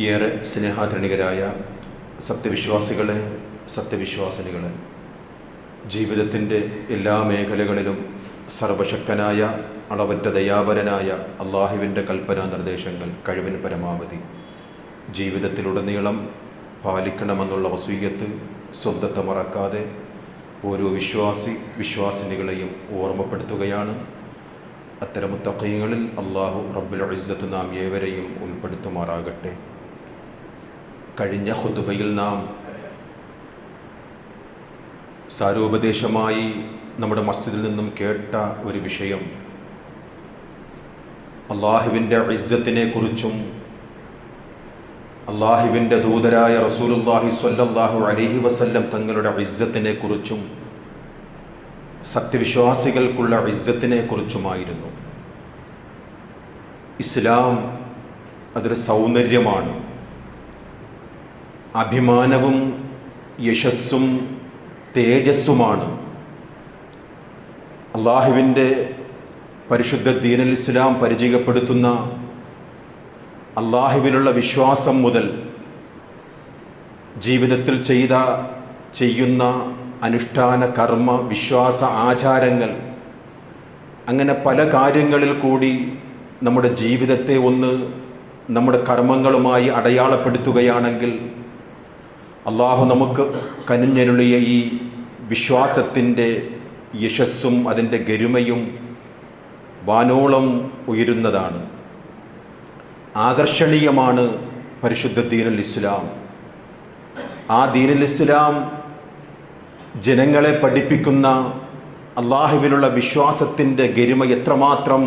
ഏറെ സ്നേഹാധരണികരായ സത്യവിശ്വാസികളെ, സത്യവിശ്വാസിനികളെ, ജീവിതത്തിൻ്റെ എല്ലാ മേഖലകളിലും സർവശക്തനായ അളവറ്റ ദയാപരനായ അള്ളാഹുവിൻ്റെ കൽപ്പനാ നിർദ്ദേശങ്ങൾ കഴിവിന് പരമാവധി ജീവിതത്തിലുടനീളം പാലിക്കണമെന്നുള്ള വസീയത്ത് സ്വന്തത്തെ മറക്കാതെ ഓരോ വിശ്വാസിനികളെയും ഓർമ്മപ്പെടുത്തുകയാണ്. അത്തരം മുത്തഖീങ്ങളിൽ അള്ളാഹു റബ്ബുൽ ഇസ്സത്ത് നാം ഏവരെയും ഉൾപ്പെടുത്തുമാറാകട്ടെ. കഴിഞ്ഞ ഖുതുബയിൽ നാം സാരോപദേശമായി നമ്മുടെ മസ്ജിദിൽ നിന്നും കേട്ട ഒരു വിഷയം അള്ളാഹുവിൻ്റെ ഇസ്സത്തിനെ കുറിച്ചും അള്ളാഹുവിൻ്റെ ദൂതരായ റസൂലുള്ളാഹി സ്വല്ലല്ലാഹു അലൈഹി വസല്ലം തങ്ങളുടെ ഇസ്സത്തിനെ കുറിച്ചും സത്യവിശ്വാസികൾക്കുള്ള ഇസ്സത്തിനെ കുറിച്ചുമായിരുന്നു. ഇസ്ലാം അതൊരു സൗന്ദര്യമാണ്, അഭിമാനവും യശസ്സും തേജസ്സുമാണ്. അള്ളാഹുവിൻ്റെ പരിശുദ്ധ ദീനുൽ ഇസ്ലാം പരിചയപ്പെടുത്തുന്ന അള്ളാഹുവിലുള്ള വിശ്വാസം മുതൽ ജീവിതത്തിൽ ചെയ്യുന്ന അനുഷ്ഠാന കർമ്മ വിശ്വാസ ആചാരങ്ങൾ, അങ്ങനെ പല കാര്യങ്ങളിൽ കൂടി നമ്മുടെ ജീവിതത്തെ ഒന്ന് നമ്മുടെ കർമ്മങ്ങളുമായി അടയാളപ്പെടുത്തുകയാണെങ്കിൽ അള്ളാഹു നമുക്ക് കനിഞ്ഞരുളിയ ഈ വിശ്വാസത്തിൻ്റെ യശസ്സും അതിൻ്റെ ഗരിമയും വാനോളം ഉയരുന്നതാണ്. ആകർഷണീയമാണ് പരിശുദ്ധ ദീനുൽ ഇസ്ലാം. ആ ദീനുൽ ഇസ്ലാം ജനങ്ങളെ പഠിപ്പിക്കുന്ന അള്ളാഹുവിലുള്ള വിശ്വാസത്തിൻ്റെ ഗരിമ എത്രമാത്രം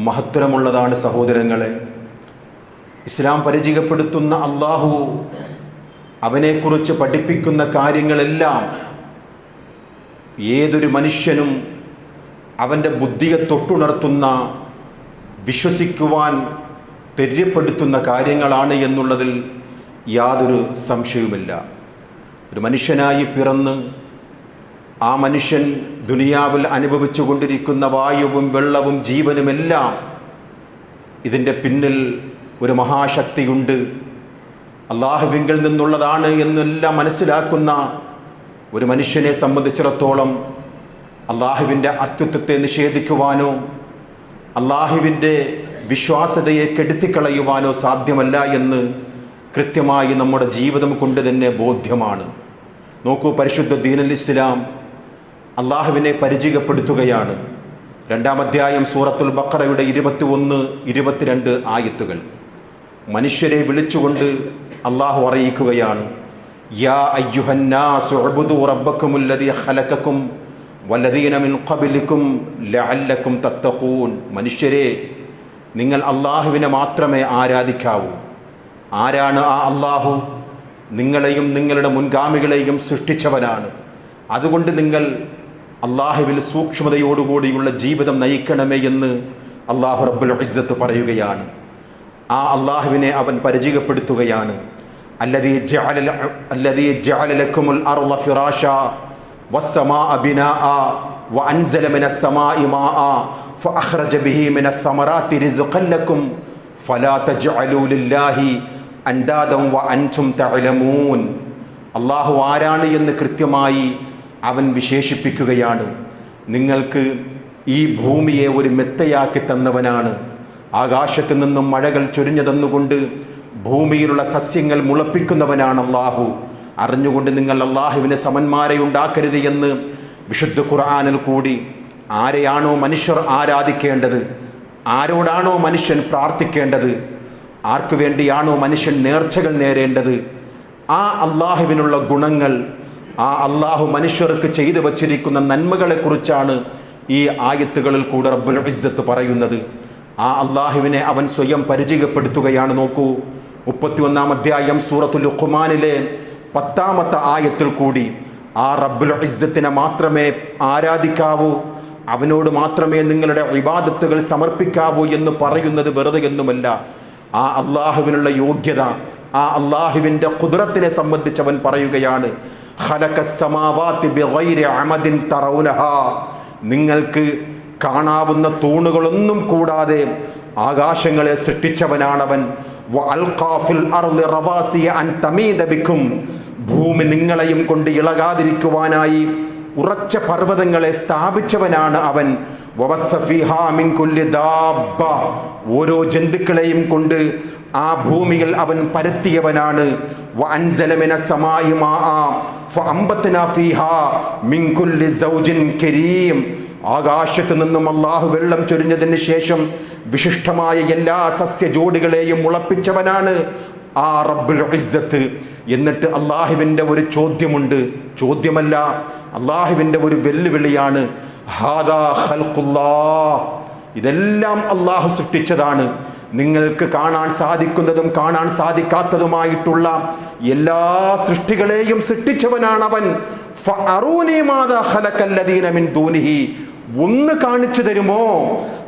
മഹത്തരമുള്ളതാണ് സഹോദരങ്ങളെ. ഇസ്ലാം പരിചയപ്പെടുത്തുന്ന അള്ളാഹു അവനെക്കുറിച്ച് പഠിപ്പിക്കുന്ന കാര്യങ്ങളെല്ലാം ഏതൊരു മനുഷ്യനും അവൻ്റെ ബുദ്ധിയെ തൊട്ടുണർത്തുന്ന, വിശ്വസിക്കുവാൻ തെര്യപ്പെടുത്തുന്ന കാര്യങ്ങളാണ് എന്നുള്ളതിൽ യാതൊരു സംശയവുമില്ല. ഒരു മനുഷ്യനായി പിറന്ന് ആ മനുഷ്യൻ ദുനിയാവിൽ അനുഭവിച്ചു കൊണ്ടിരിക്കുന്ന വായുവും വെള്ളവും ജീവനുമെല്ലാം ഇതിൻ്റെ പിന്നിൽ ഒരു മഹാശക്തിയുണ്ട്, അള്ളാഹുവിങ്കിൽ നിന്നുള്ളതാണ് എന്നെല്ലാം മനസ്സിലാക്കുന്ന ഒരു മനുഷ്യനെ സംബന്ധിച്ചിടത്തോളം അള്ളാഹുവിൻ്റെ അസ്തിത്വത്തെ നിഷേധിക്കുവാനോ അള്ളാഹുവിൻ്റെ വിശ്വാസ്യതയെ കെടുത്തിക്കളയുവാനോ സാധ്യമല്ല എന്ന് കൃത്യമായി നമ്മുടെ ജീവിതം കൊണ്ട് തന്നെ ബോധ്യമാണ്. നോക്കൂ, പരിശുദ്ധ ദീനുൽ ഇസ്ലാം അള്ളാഹുവിനെ പരിചയപ്പെടുത്തുകയാണ്. 2-ാം അധ്യായം സൂറത്തുൽ ബഖറയുടെ 21-22 ആയത്തുകൾ മനുഷ്യരെ വിളിച്ചുകൊണ്ട് അള്ളാഹു അറിയിക്കുകയാണ്. യാ അയ്യുഹന്നാസു ഉബ്ദു റബ്ബക്കുമുല്ലദീ ഖലഖക്കും വല്ലദീന മിൻ ഖബ്ലിക്കും ലഅല്ലക്കും തത്തഖൂൻ. മനുഷ്യരെ, നിങ്ങൾ അള്ളാഹുവിനെ മാത്രമേ ആരാധിക്കാവൂ. ആരാണ് ആ അള്ളാഹു? നിങ്ങളെയും നിങ്ങളുടെ മുൻഗാമികളെയും സൃഷ്ടിച്ചവനാണ്. അതുകൊണ്ട് നിങ്ങൾ അള്ളാഹുവിൽ സൂക്ഷ്മതയോടുകൂടിയുള്ള ജീവിതം നയിക്കണമേ എന്ന് അള്ളാഹു റബ്ബുൽ ഇസ്സത്ത് പറയുകയാണ്. ആ അള്ളാഹുവിനെ അവൻ പരിചയപ്പെടുത്തുകയാണ്. അല്ലദീ ജഅല ലക്കുമുൽ അർള ഫിറാശാ വസ്സമാഅ ബിനാഅ വഅൻസല മിനസ് സമാഇ മാഅ ഫഅഖ്റജ ബിഹി മിനസ് സമറാത്തി റിസ്ഖൻ ലക്കും ഫലാ തജ്അലൂ ലില്ലാഹി അൻദാദൻ വഅൻതും തഅലമൂൻ. അള്ളാഹു ആരാണ് എന്ന് കൃത്യമായി അവൻ വിശേഷിപ്പിക്കുകയാണ്. നിങ്ങൾക്ക് ഈ ഭൂമിയെ ഒരു മെത്തയാക്കി തന്നവനാണ്. ആകാശത്ത് നിന്നും മഴകൾ ചൊരിഞ്ഞു തന്നുകൊണ്ട് ഭൂമിയിലുള്ള സസ്യങ്ങൾ മുളപ്പിക്കുന്നവനാണ് അള്ളാഹു. അറിഞ്ഞുകൊണ്ട് നിങ്ങൾ അള്ളാഹുവിന് സമന്മാരെ ഉണ്ടാക്കരുത് എന്ന് വിശുദ്ധ ഖുർആനിൽ കൂടി ആരെയാണോ മനുഷ്യർ ആരാധിക്കേണ്ടത്, ആരോടാണോ മനുഷ്യൻ പ്രാർത്ഥിക്കേണ്ടത്, ആർക്കു വേണ്ടിയാണോ മനുഷ്യൻ നേർച്ചകൾ നേരേണ്ടത്, ആ അള്ളാഹുവിനുള്ള ഗുണങ്ങൾ, ആ അള്ളാഹു മനുഷ്യർക്ക് ചെയ്തു വച്ചിരിക്കുന്ന നന്മകളെക്കുറിച്ചാണ് ഈ ആയത്തുകളിൽ കൂടെ റബ്ബുൽ ഇസ്സത്ത് പറയുന്നത്. ആ അള്ളാഹുവിനെ അവൻ സ്വയം പരിചയപ്പെടുത്തുകയാണ്. നോക്കൂ, 31-ാം അധ്യായം സൂറത്തുൽ ലുഖ്മാനിലെ 10-ാമത്തെ ആയത്തിൽ കൂടി ആ റബ്ബുൽ ഇസ്സത്തിനെ മാത്രമേ ആരാധിക്കാവൂ, അവനോട് മാത്രമേ നിങ്ങളുടെ ഇബാദത്തുകൾ സമർപ്പിക്കാവൂ എന്ന് പറയുന്നത് വെറുതെ ഒന്നുമല്ല. ആ അള്ളാഹുവിനുള്ള യോഗ്യത, ആ അള്ളാഹുവിൻ്റെ ഖുദ്റത്തിനെ സംബന്ധിച്ചവൻ പറയുകയാണ്. ഖലഖസ് സമാവാതി ബിഗൈരി അമദിൻ തറൗനഹാ. നിങ്ങൾക്ക് കാണാവുന്ന തൂണുകളൊന്നും കൂടാതെ ആകാശങ്ങളെ സൃഷ്ടിച്ചവനാണവൻ. വഅൽഖാ ഫിൽ അർളി റവാസിയ അൻ തമീദ ബിക്കും, ഭൂമി നിങ്ങളെയും കൊണ്ട് ഇളകാതിരിക്കുവാനായി ഉറച്ച പർവ്വതങ്ങളെ സ്ഥാപിച്ചവനാണ് അവൻ. വബസ്സ ഫീഹാ മിൻ കുല്ലി ദാബ്ബ, ഓരോ ജന്തുക്കളെയും കൊണ്ട് ആ ഭൂമിയിൽ അവൻ പരത്തിയവനാണ്. വഅൻസല മിനസ് സമാഇ മാഅ ഫഅംബത്നാ ഫീഹാ മിൻ കുല്ലി സൗജിൻ കരീം, ആകാശത്ത് നിന്നും അല്ലാഹു വെള്ളം ചൊരിഞ്ഞതിന് ശേഷം വിശിഷ്ടമായ എല്ലാ സസ്യജോഡികളെയും മുളപ്പിച്ചവനാണ് ആ റബ്ബുൽ ഇസ്സത്ത്. എന്നിട്ട് അള്ളാഹുവിൻ്റെ ഒരു ചോദ്യമുണ്ട്, ചോദ്യമല്ല, അള്ളാഹുവിൻ്റെ ഒരു വെല്ലുവിളിയാണ്. ഹാദാ ഖൽഖുല്ലാഹ്, ഇതെല്ലാം അള്ളാഹു സൃഷ്ടിച്ചതാണ്. നിങ്ങൾക്ക് കാണാൻ സാധിക്കുന്നതും കാണാൻ സാധിക്കാത്തതുമായിട്ടുള്ള എല്ലാ സൃഷ്ടികളെയും സൃഷ്ടിച്ചവനാണ് അവൻ. ഫഅറൂനി മാദാ ഖലഖല്ലദീന മിൻ ദൂനിഹി, ഒന്ന് കാണിച്ചു തരുമോ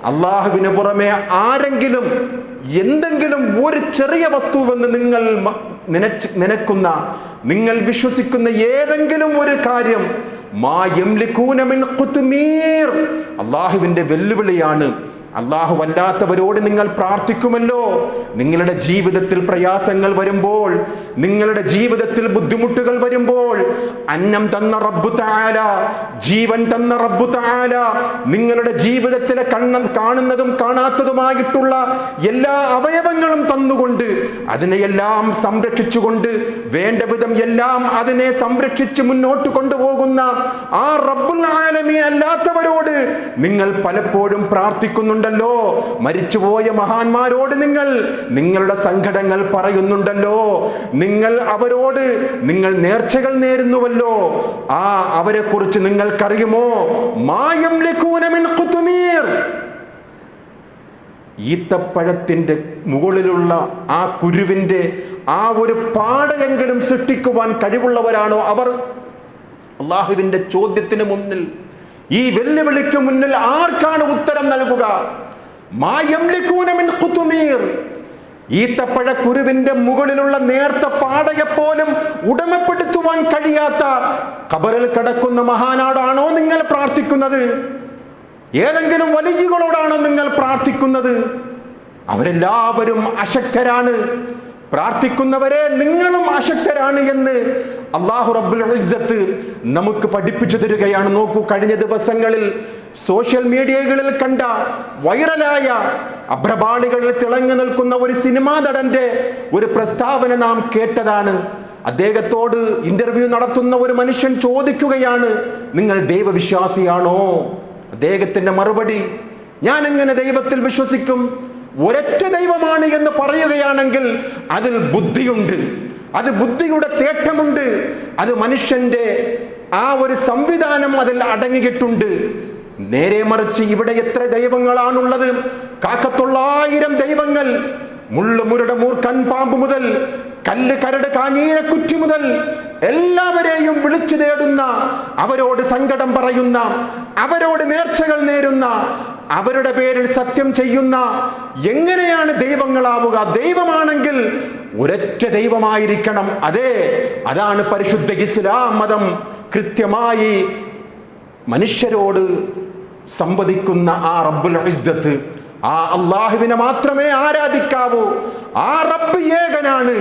അള്ളാഹുവിന് പുറമെ ആരെങ്കിലും എന്തെങ്കിലും ഒരു ചെറിയ വസ്തുവെന്ന് നിങ്ങൾ നനക്കുന്ന, നിങ്ങൾ വിശ്വസിക്കുന്ന ഏതെങ്കിലും ഒരു കാര്യം, മാ യംലികൂന മിൻ ഖുത്മീർ, അള്ളാഹുവിൻ്റെ വെല്ലുവിളിയാണ്. അള്ളാഹു വല്ലാത്തവരോട് നിങ്ങൾ പ്രാർത്ഥിക്കുമല്ലോ. നിങ്ങളുടെ ജീവിതത്തിൽ പ്രയാസങ്ങൾ വരുമ്പോൾ, നിങ്ങളുടെ ജീവിതത്തിൽ ബുദ്ധിമുട്ടുകൾ വരുമ്പോൾ, അന്നം തന്ന റബ്ബു തആല, ജീവൻ തന്ന റബ്ബു തആല നിങ്ങളുടെ ജീവിതത്തിലെ കാണുന്നതും കാണാത്തതുമായിട്ടുള്ള എല്ലാ അവയവങ്ങളും തന്നുകൊണ്ട് അതിനെയെല്ലാം സംരക്ഷിച്ചുകൊണ്ട് വേണ്ട വിധം എല്ലാം അതിനെ സംരക്ഷിച്ച് മുന്നോട്ട് കൊണ്ടുപോകുന്ന ആ റബ്ബുൽ ആലമീൻ അല്ലാത്തവരോട് നിങ്ങൾ പലപ്പോഴും പ്രാർത്ഥിക്കുന്നുണ്ടല്ലോ. മരിച്ചുപോയ മഹാന്മാരോട് നിങ്ങൾ നിങ്ങളുടെ സങ്കടങ്ങൾ പറയുന്നുണ്ടല്ലോ. നിങ്ങൾ അവരോട് നിങ്ങൾ നേർച്ചകൾ നേരുന്നുവല്ലോ. ആ അവരെ കുറിച്ച് നിങ്ങൾക്കറിയുമോ? മാ യംലികൂന മിൻ ഖുത്മീർ, ഈത്തപ്പഴത്തിന്റെ മുകളിലുള്ള ആ കുരുവിന്റെ ആ ഒരു പാടയെങ്കിലും സൃഷ്ടിക്കുവാൻ കഴിവുള്ളവരാണോ അവർ? അള്ളാഹുവിന്റെ ചോദ്യത്തിന് മുന്നിൽ, ഈ വെല്ലുവിളിക്ക് മുന്നിൽ ആർക്കാണ് ഉത്തരം നൽകുക? മാ യംലികൂന മിൻ ഖുത്മീർ, ഈത്തപ്പഴ കുരുവിന്റെ മുകളിലുള്ള നേർത്ത പാടയെപ്പോലും ഉടമപ്പെടുത്തുവാൻ കഴിയാത്ത ഖബറിൽ കിടക്കുന്ന മഹാനാടാണോ നിങ്ങൾ പ്രാർത്ഥിക്കുന്നത്? ഏതെങ്കിലും വലിയകളോടാണോ നിങ്ങൾ പ്രാർത്ഥിക്കുന്നത്? അവരെല്ലാവരും അശക്തരാണ്. പ്രാർത്ഥിക്കുന്നവരെ നിങ്ങളും അശക്തരാണ് എന്ന് അല്ലാഹു റബ്ബുൽ ഇസ്സത്ത് നമുക്ക് പഠിപ്പിച്ചു തരികയാണ്. നോക്കൂ, കഴിഞ്ഞ ദിവസങ്ങളിൽ സോഷ്യൽ മീഡിയകളിൽ കണ്ട വൈറലായ അഭ്രപാളികളിൽ തിളങ്ങി നിൽക്കുന്ന ഒരു സിനിമാ നടന്റെ ഒരു പ്രസ്താവന നാം കേട്ടതാണ്. അദ്ദേഹത്തോട് ഇന്റർവ്യൂ നടത്തുന്ന ഒരു മനുഷ്യൻ ചോദിക്കുകയാണ്, നിങ്ങൾ ദൈവവിശ്വാസിയാണോ? അദ്ദേഹത്തിന്റെ മറുപടി, ഞാൻ എങ്ങനെ ദൈവത്തിൽ വിശ്വസിക്കും? ഒരൊറ്റ ദൈവമാണ് എന്ന് പറയുകയാണെങ്കിൽ അതിൽ ബുദ്ധിയുണ്ട്, അത് ബുദ്ധിയുടെ തേട്ടമുണ്ട്, അത് മനുഷ്യന്റെ ആ ഒരു സംവിധാനം അതിൽ അടങ്ങിയിട്ടുണ്ട്. നേരെ മറിച്ച് ഇവിടെ എത്ര ദൈവങ്ങളാണുള്ളത്? കാക്കത്തൊള്ളായിരം ദൈവങ്ങൾ, മുള്ളുമുരുടെ മൂർഖൻ പാമ്പ് മുതൽ കല്ല് കരട് കാഞ്ഞീരക്കുറ്റി മുതൽ എല്ലാവരെയും വിളിച്ചു തേടുന്ന, അവരോട് സങ്കടം പറയുന്ന, അവരോട് നേർച്ചകൾ നേരുന്ന, അവരുടെ പേരിൽ സത്യം ചെയ്യുന്ന, എങ്ങനെയാണ് ദൈവങ്ങളാവുക? ദൈവമാണെങ്കിൽ ഒരൊറ്റ ദൈവമായിരിക്കണം. അതെ, അതാണ് പരിശുദ്ധ ഇസ്ലാം മതം കൃത്യമായി മനുഷ്യരോട് സംവദിക്കുന്ന ആ റബ്ബുൽ ഇസ്സത്ത്, ആ അള്ളാഹുവിനെ മാത്രമേ ആരാധിക്കാവൂ. ആ റബ്ബ് ഏകനാണ്,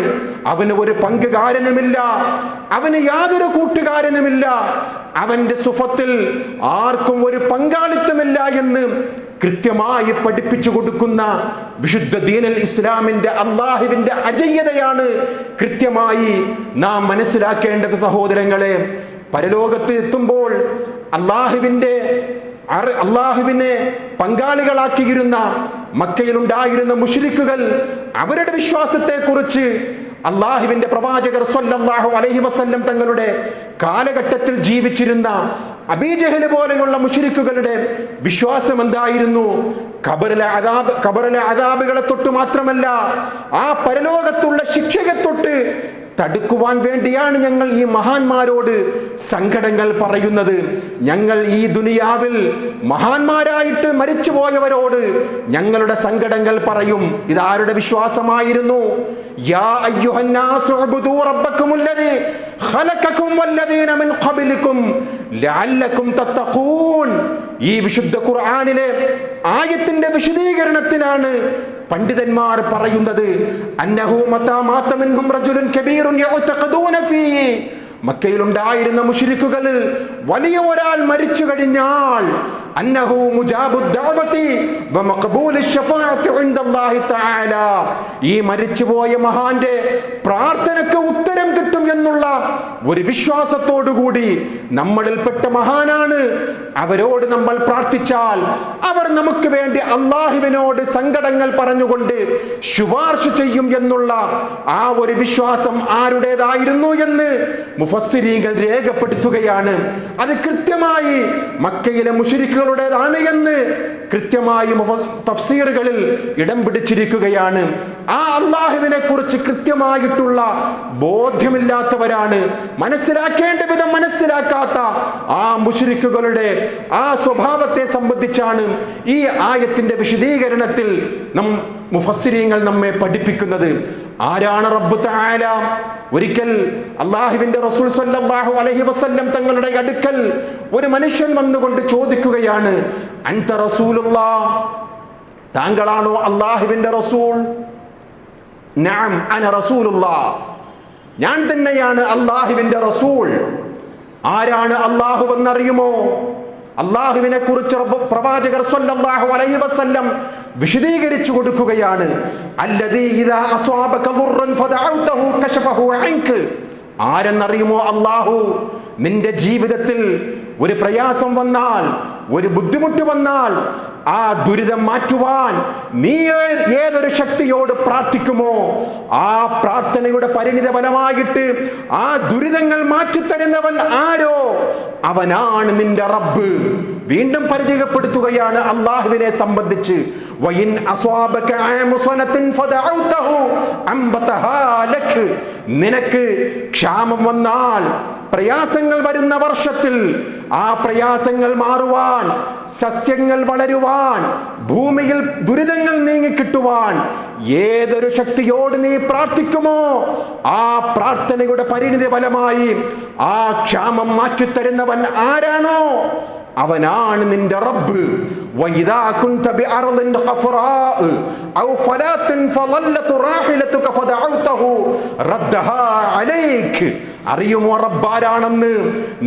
അവന് ഒരു പങ്കുകാരനുമില്ല, അവന് യാതൊരു കൂട്ടുകാരനുമില്ല, അവന്റെ സുഫത്തിൽ ആർക്കും ഒരു പങ്കാളിത്തമില്ല എന്ന് കൃത്യമായി പഠിപ്പിച്ചു കൊടുക്കുന്ന വിശുദ്ധ ദീനുൽ ഇസ്ലാമിന്റെ അള്ളാഹുവിന്റെ അജയ്യതയാണ് കൃത്യമായി നാം മനസ്സിലാക്കേണ്ടത്. സഹോദരങ്ങളെ, പരലോകത്ത് എത്തുമ്പോൾ അള്ളാഹുവിനെ പങ്കാളികളാക്കിയിരുന്ന മക്കയിലുണ്ടായിരുന്ന മുശ്രിക്കുകൾ അവരുടെ വിശ്വാസത്തെ കുറിച്ച് അള്ളാഹുവിന്റെ പ്രവാചകർ സ്വല്ലല്ലാഹു അലൈഹി വസല്ലം തങ്ങളുടെ കാലഘട്ടത്തിൽ ജീവിച്ചിരുന്ന അബീജഹല് പോലെയുള്ള മുശ്രിക്കുകളുടെ വിശ്വാസം എന്തായിരുന്നു? ഖബറിലെ അദാബുകളെ തൊട്ട് മാത്രമല്ല, ആ പരലോകത്തുള്ള ശിക്ഷയെ തൊട്ട് തടുക്കുവാൻ വേണ്ടിയാണ് ഞങ്ങൾ ഈ മഹാന്മാരോട് സങ്കടങ്ങൾ പറയുന്നത്. ഞങ്ങൾ ഈ ദുനിയാവിൽ മഹാന്മാരായിട്ട് മരിച്ചുപോയവരോട് ഞങ്ങളുടെ സങ്കടങ്ങൾ പറയും. ഇതാരുടെ വിശ്വാസമായിരുന്നു? യാ അയ്യുഹന്നാസു ഉബ്ദൂ റബ്ബക്കുമുല്ലദീ ഖലഖകും വല്ലദീന മിൻ ഖബ്ലികും ലഅല്ലകും തത്തഖൂൻ. ഈ വിശുദ്ധ ഖുർആനിലെ ആയത്തിന്റെ വിശദീകരണത്തിലാണ് പണ്ഡിതന്മാർ പറയുന്നത് അന്നഹു മതാ മാത മിൻഹും റജുലുൻ കബീറുൻ യഉതഖദൂന ഫീഹി, മക്കയിലുണ്ടായിരുന്ന മുശ്രിക്കുകളിൽ വലിയ ഒരാൾ മരിച്ചു കഴിഞ്ഞാൽ അന്നഹു മുജാബു ദഅവതി വ മഖബൂലു ശഫാഅത്തി ഇൻദല്ലാഹി തആല, ഈ മരിച്ചുപോയ മഹാന്റെ പ്രാർത്ഥനയ്ക്ക് ഉത്തരം കിട്ടും എന്നുള്ള ഒരു വിശ്വാസത്തോടുകൂടി നമ്മളിൽപ്പെട്ട മഹാനാണ്, അവരോട് നമ്മൾ പ്രാർത്ഥിച്ചാൽ അവർ നമുക്ക് വേണ്ടി അള്ളാഹുവിനോട് സങ്കടങ്ങൾ പറഞ്ഞുകൊണ്ട് ശുപാർശ ചെയ്യും എന്നുള്ള ആ ഒരു വിശ്വാസം ആരുടേതായിരുന്നു എന്ന് മുഫസ്സിരീങ്ങൾ രേഖപ്പെടുത്തുകയാണ്. അത് കൃത്യമായി മക്കയിലെ മുശ്രിക്കുകളുടേതാണ് എന്ന് കൃത്യമായി തഫ്സീറുകളിൽ ഇടം പിടിച്ചിരിക്കുകയാണ്. ആ അള്ളാഹുവിനെ കുറിച്ച് കൃത്യമായിട്ടുള്ള ബോധ്യമില്ലാത്തവരാണ്, മനസ്സിലാക്കേണ്ട വിധം മനസ്സിലാക്കാത്ത ആ മുശ്രിക്കുകളുടെ ആ സ്വഭാവത്തെ സംബന്ധിച്ചാണ് ഈ ആയത്തിന്റെ വിശദീകരണത്തിൽ മുഫസ്സിരീങ്ങൾ നമ്മെ പഠിപ്പിക്കുന്നത്. ആരാണ് റബ്ബ് തആല? ഒരിക്കൽ അല്ലാഹുവിന്റെ റസൂൽ സ്വല്ലല്ലാഹു അലൈഹി വസല്ലം തങ്ങളുടെ അടുക്കൽ ഒരു മനുഷ്യൻ വന്നുകൊണ്ട് ചോദിക്കുകയാണ്, അൻത റസൂലുള്ളാഹ്, താങ്കളാണോ അല്ലാഹുവിന്റെ റസൂൽ? നഅം അന റസൂലുള്ളാഹ്, ഞാൻ തന്നെയാണ് അല്ലാഹുവിന്റെ റസൂൽ. ആരാണ് അല്ലാഹു എന്നറിയുമോ? അല്ലാഹുവിനെ കുറിച്ച് പ്രവാചകർ സ്വല്ലല്ലാഹു അലൈഹി വസല്ലം വിശദീകരിച്ചു കൊടുക്കുകയാണ്. അല്ലദീ ഇദാ അസ്വാബക ദുർറൻ ഫദഅഉതഹു കശഫഹു അൻക, ആരെന്നറിയുമോ അല്ലാഹു? നിന്റെ ജീവിതത്തിൽ ഒരു പ്രയാസം വന്നാൽ, ഒരു ബുദ്ധിമുട്ട് വന്നാൽ ആ ദുരിതം മാറ്റുവാൻ നീ ഏതൊരു ശക്തിയോട് പ്രാർത്ഥിക്കുമോ ആ പ്രാർത്ഥനയുടെ പരിണിത ഫലമായിട്ട് ആ ദുരിതങ്ങൾ മാറ്റിത്തരുന്നവൻ ആരോ അവനാണ് നിന്റെ റബ്ബ്. വീണ്ടും പരിചയപ്പെടുത്തുകയാണ് അല്ലാഹുവിനെ സംബന്ധിച്ച്. വഇൻ അസ്വാബക മുസനത്തിൻ ഫദഅഉതഹു അംബതഹാ ലക്, നിനക്ക് ക്ഷാമം വന്നാൽ, പ്രയാസങ്ങൾ വരുന്ന വർഷത്തിൽ ആ പ്രയാസങ്ങൾ മാറുവാൻ, സസ്യങ്ങൾ വളരുവാൻ, ഭൂമിയിൽ ദുരിതങ്ങൾ നീങ്ങിക്കിട്ടുവാൻ ഏതൊരു ശക്തിയോട് നീ പ്രാർത്ഥിക്കുമോ ആ പ്രാർത്ഥനയുടെ പരിണിതി ഫലമായി ആ ക്ഷാമം മാറ്റിത്തരുന്നവൻ ആരാണോ അവനാണ് നിന്റെ റബ്ബ്. വഇദാ കുൻത ബിഅർളിൻ ഖഫറാ ഔ ഫലാത്തിൻ ഫളല്ലത റാഹിലതുക ഫദഅഉതഹു റദ്ദഹാ അലൈക, അറിയുമോ റബ്ബാരാണെന്ന്?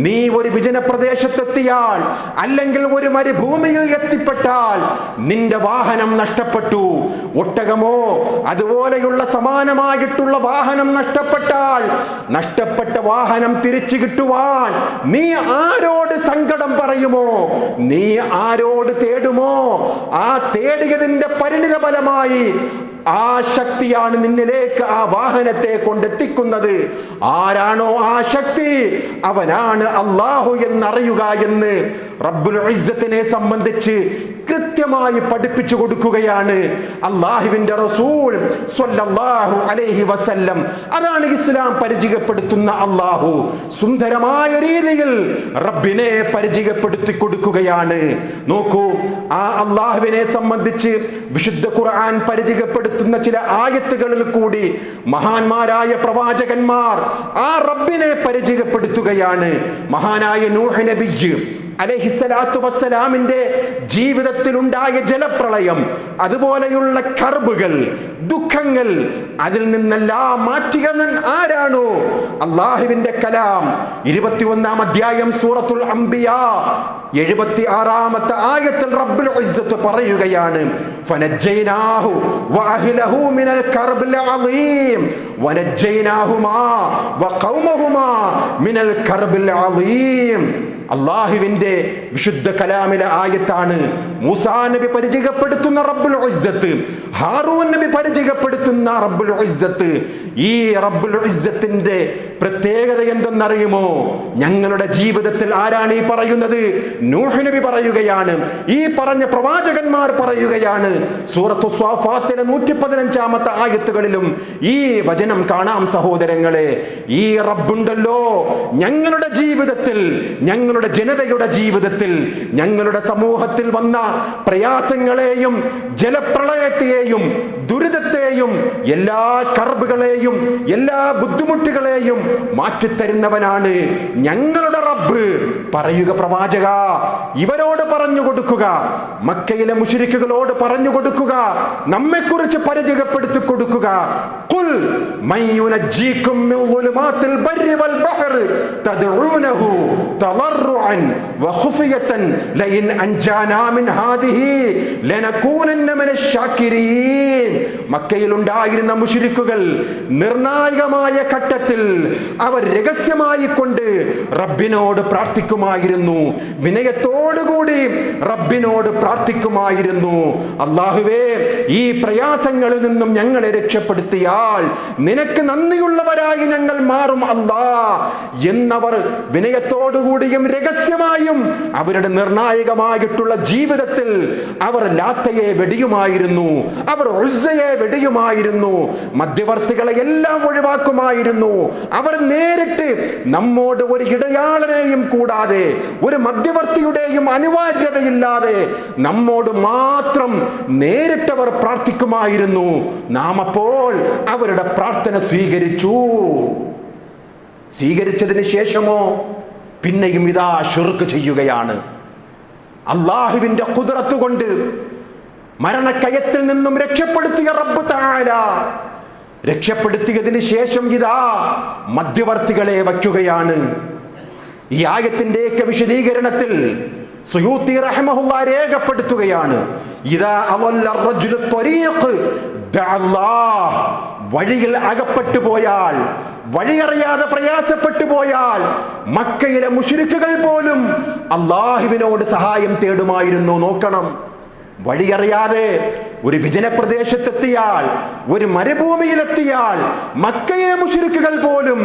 നീ ഒരു വിജന പ്രദേശത്തെത്തിയാൽ അല്ലെങ്കിൽ ഒരു മരുഭൂമിയിൽ എത്തിപ്പെട്ടാൽ നിന്റെ വാഹനം നഷ്ടപ്പെട്ടു, ഒട്ടകമോ അതുപോലെയുള്ള സമാനമായിട്ടുള്ള വാഹനം നഷ്ടപ്പെട്ടാൽ നഷ്ടപ്പെട്ട വാഹനം തിരിച്ചു കിട്ടുവാൻ നീ ആരോട് സങ്കടം പറയുമോ, നീ ആരോട് തേടുമോ, ആ തേടിയതിന്റെ പരിണിത ഫലമായി ആ ശക്തിയാണ് നിന്നിലേക്ക് ആ വാഹനത്തെ കൊണ്ടെത്തിക്കുന്നത്. ആരാണോ ആ ശക്തി അവനാണ് അല്ലാഹു എന്നറിയുക എന്ന് റബ്ബുൽ ഇസ്സത്തിനെ സംബന്ധിച്ച് കൃത്യമായി പഠിപ്പിച്ചു കൊടുക്കുകയാണ് അല്ലാഹുവിന്റെ റസൂൽ സ്വല്ലല്ലാഹു അലൈഹി വസല്ലം. അതാണ് ഇസ്ലാം പരിചയപ്പെടുത്തുന്ന അല്ലാഹു. സുന്ദരമായ രീതിയിൽ റബ്ബിനെ പരിചയപ്പെടുത്തി കൊടുക്കുകയാണ്. നോക്കൂ, ആ അല്ലാഹുവിനെ സംബന്ധിച്ച് വിശുദ്ധ ഖുർആൻ പരിചയപ്പെടുത്തുന്ന ചില ആയത്തുകളിൽ കൂടി മഹാന്മാരായ പ്രവാചകന്മാർ ആ റബ്ബിനെ പരിചയപ്പെടുത്തുകയാണ്. മഹാനായ നൂഹ് നബി അലൈഹിസ്സലാത്തു വസ്സലാമിന്റെ ജീവിതത്തിൽ ഉണ്ടായ ജലപ്രളയം, അതുപോലെയുള്ള കർബുകൾ, ദുഃഖങ്ങൾ, അതിൽ നിന്നെല്ലാം മാറ്റിയവൻ ആരാണോ? അല്ലാഹുവിന്റെ കലാം 21-ാം അധ്യായം സൂറത്തുൽ അംബിയാ 76-ാമത്തെ ആയത്തിൽ റബ്ബുൽ ഇസ്സത്ത് പറയുകയാണ്, ഫനജ്ജൈനാഹു വഅഹ്ലഹു മിനൽ കർബിൽ അളീം വനജ്ജൈനാഹുമാ വഖൗമഹുമാ മിനൽ കർബിൽ അളീം. അല്ലാഹുവിന്റെ വിശുദ്ധ കലാമിലെ ആയത്താണ്. മൂസാ നബി പരിചയപ്പെടുത്തുന്ന റബ്ബുൽ ഇസ്സത്ത്, ഹാറൂൻ നബി പരിചയപ്പെടുത്തുന്ന റബ്ബുൽ ഇസ്സത്ത്. ഈ റബ്ബുൽ ഇസ്സത്തിന്റെ പ്രത്യേകത എന്തെന്നറിയുമോ? ഞങ്ങളുടെ ജീവിതത്തിൽ ആരാണ് ഈ പറയുന്നത്? നൂഹ് നബി പറയുകയാണ്, ഈ പറഞ്ഞ പ്രവാചകന്മാർ പറയുകയാണ്. സൂറത്തു സ്വാഫാത്തിലെ 115-ാമത്തെ ആയത്തുകളിലും ഈ വചനം കാണാം സഹോദരങ്ങളെ. ഈ റബ്ബുണ്ടല്ലോ ഞങ്ങളുടെ ജീവിതത്തിൽ, ഞങ്ങളുടെ ജനതയുടെ ജീവിതത്തിൽ, ഞങ്ങളുടെ സമൂഹത്തിൽ വന്ന പ്രയാസങ്ങളെയും ജലപ്രളയത്തെയും ദുരിതത്തെയും എല്ലാ കർബുകളെയും എല്ലാ ബുദ്ധിമുട്ടുകളെയും മാറ്റിത്തരുന്നവനാണ് ഞങ്ങളുടെ റബ്ബ്. പറയുക പ്രവാചക, ഇവരോട് പറഞ്ഞു കൊടുക്കുക, മക്കയിലെ മുശ്രിക്കുകളോട് പറഞ്ഞു കൊടുക്കുക, നമ്മെക്കുറിച്ച് പരിചയപ്പെടുത്തി കൊടുക്കുക. ഖുൽ മൻ യുനജ്ജീകും മിൻ ളുലുമാത്തിൽ ബർരി വൽ ബഹ്റി തദ്ഊനഹു തളർറുഅൻ വഖുഫിയതൻ ലഇൻ അൻജാനാ മിൻ ഹാദിഹി ലനകൂനന്ന മിനശ് ശാകിരീൻ. മക്കയിൽ ഉണ്ടായിരുന്ന മുശ്രിക്കുകൾ നിർണായകമായ ഘട്ടത്തിൽ അവർ രഹസ്യമായി കൊണ്ട് റബ്ബിനോട് പ്രാർത്ഥിക്കുമായിരുന്നു, വിനയത്തോടുകൂടി റബ്ബിനോട് പ്രാർത്ഥിക്കുമായിരുന്നു. അല്ലാഹുവേ, ഈ പ്രയാസങ്ങളിൽ നിന്നും ഞങ്ങളെ രക്ഷപ്പെടുത്തിയാൽ നിനക്ക് നന്ദിയുള്ളവരായി ഞങ്ങൾ മാറും അല്ലാ എന്നവർ വിനയത്തോടുകൂടിയും രഹസ്യമായും അവരുടെ നിർണായകമായിട്ടുള്ള ജീവിതത്തിൽ അവർ ലാത്തയെ വെടിയുമായിരുന്നു, അവർ ഉസ്സയെ വെടിയുമായിരുന്നു, മധ്യവർത്തികളെ എല്ലാം ഒഴിവാക്കുമായിരുന്നു. അവർ നേരിട്ട് നമ്മോട് ഒരു ഇടയാളനെയും കൂടാതെ, ഒരു മധ്യവർത്തിയുടെയും അനിവാര്യതയില്ലാതെ നമ്മോട് മാത്രം നേരിട്ടവർ പ്രാർത്ഥിക്കുമായിരുന്നു. നാം അപ്പോൾ അവരുടെ പ്രാർത്ഥന സ്വീകരിച്ചതിന് ശേഷമോ പിന്നെയും ഇതാ ശിർക്ക് ചെയ്യുകയാണ്. അല്ലാഹുവിന്റെ ഖുദ്റത്ത് കൊണ്ട് മരണക്കയത്തിൽ നിന്നും രക്ഷപ്പെടുത്തിയ റബ്ബ് തആല രക്ഷപ്പെടുത്തിയതിന് ശേഷം ഇതാ മധ്യവർത്തികളെ വയ്ക്കുകയാണ്. ഈ ആയത്തിന്റെയൊക്കെ വിശദീകരണത്തിൽ സുയൂത്തി റഹ്മഹുല്ലാഹ് രേഖപ്പെടുത്തുകയാണ്, ഇദാ അവല്ല റജുലു ത്വരീഖ് ദഅല്ലാഹ്, വഴിയിൽ അകപ്പെട്ടു പോയാൽ, വഴിയറിയാതെ പ്രയാസപ്പെട്ടു പോയാൽ മക്കയിലെ മുശ്രിക്കുകൾ പോലും അല്ലാഹുവിനോട് സഹായം തേടുമായിരുന്നു. നോക്കണം, വഴിയറിയാതെ ഒരു വിജനപ്രദേശത്തെത്തിയാൽ, ഒരു മരുഭൂമിയിലെത്തിയാൽ മക്കയിലെ മുശ്രിക്കുകൾ പോലും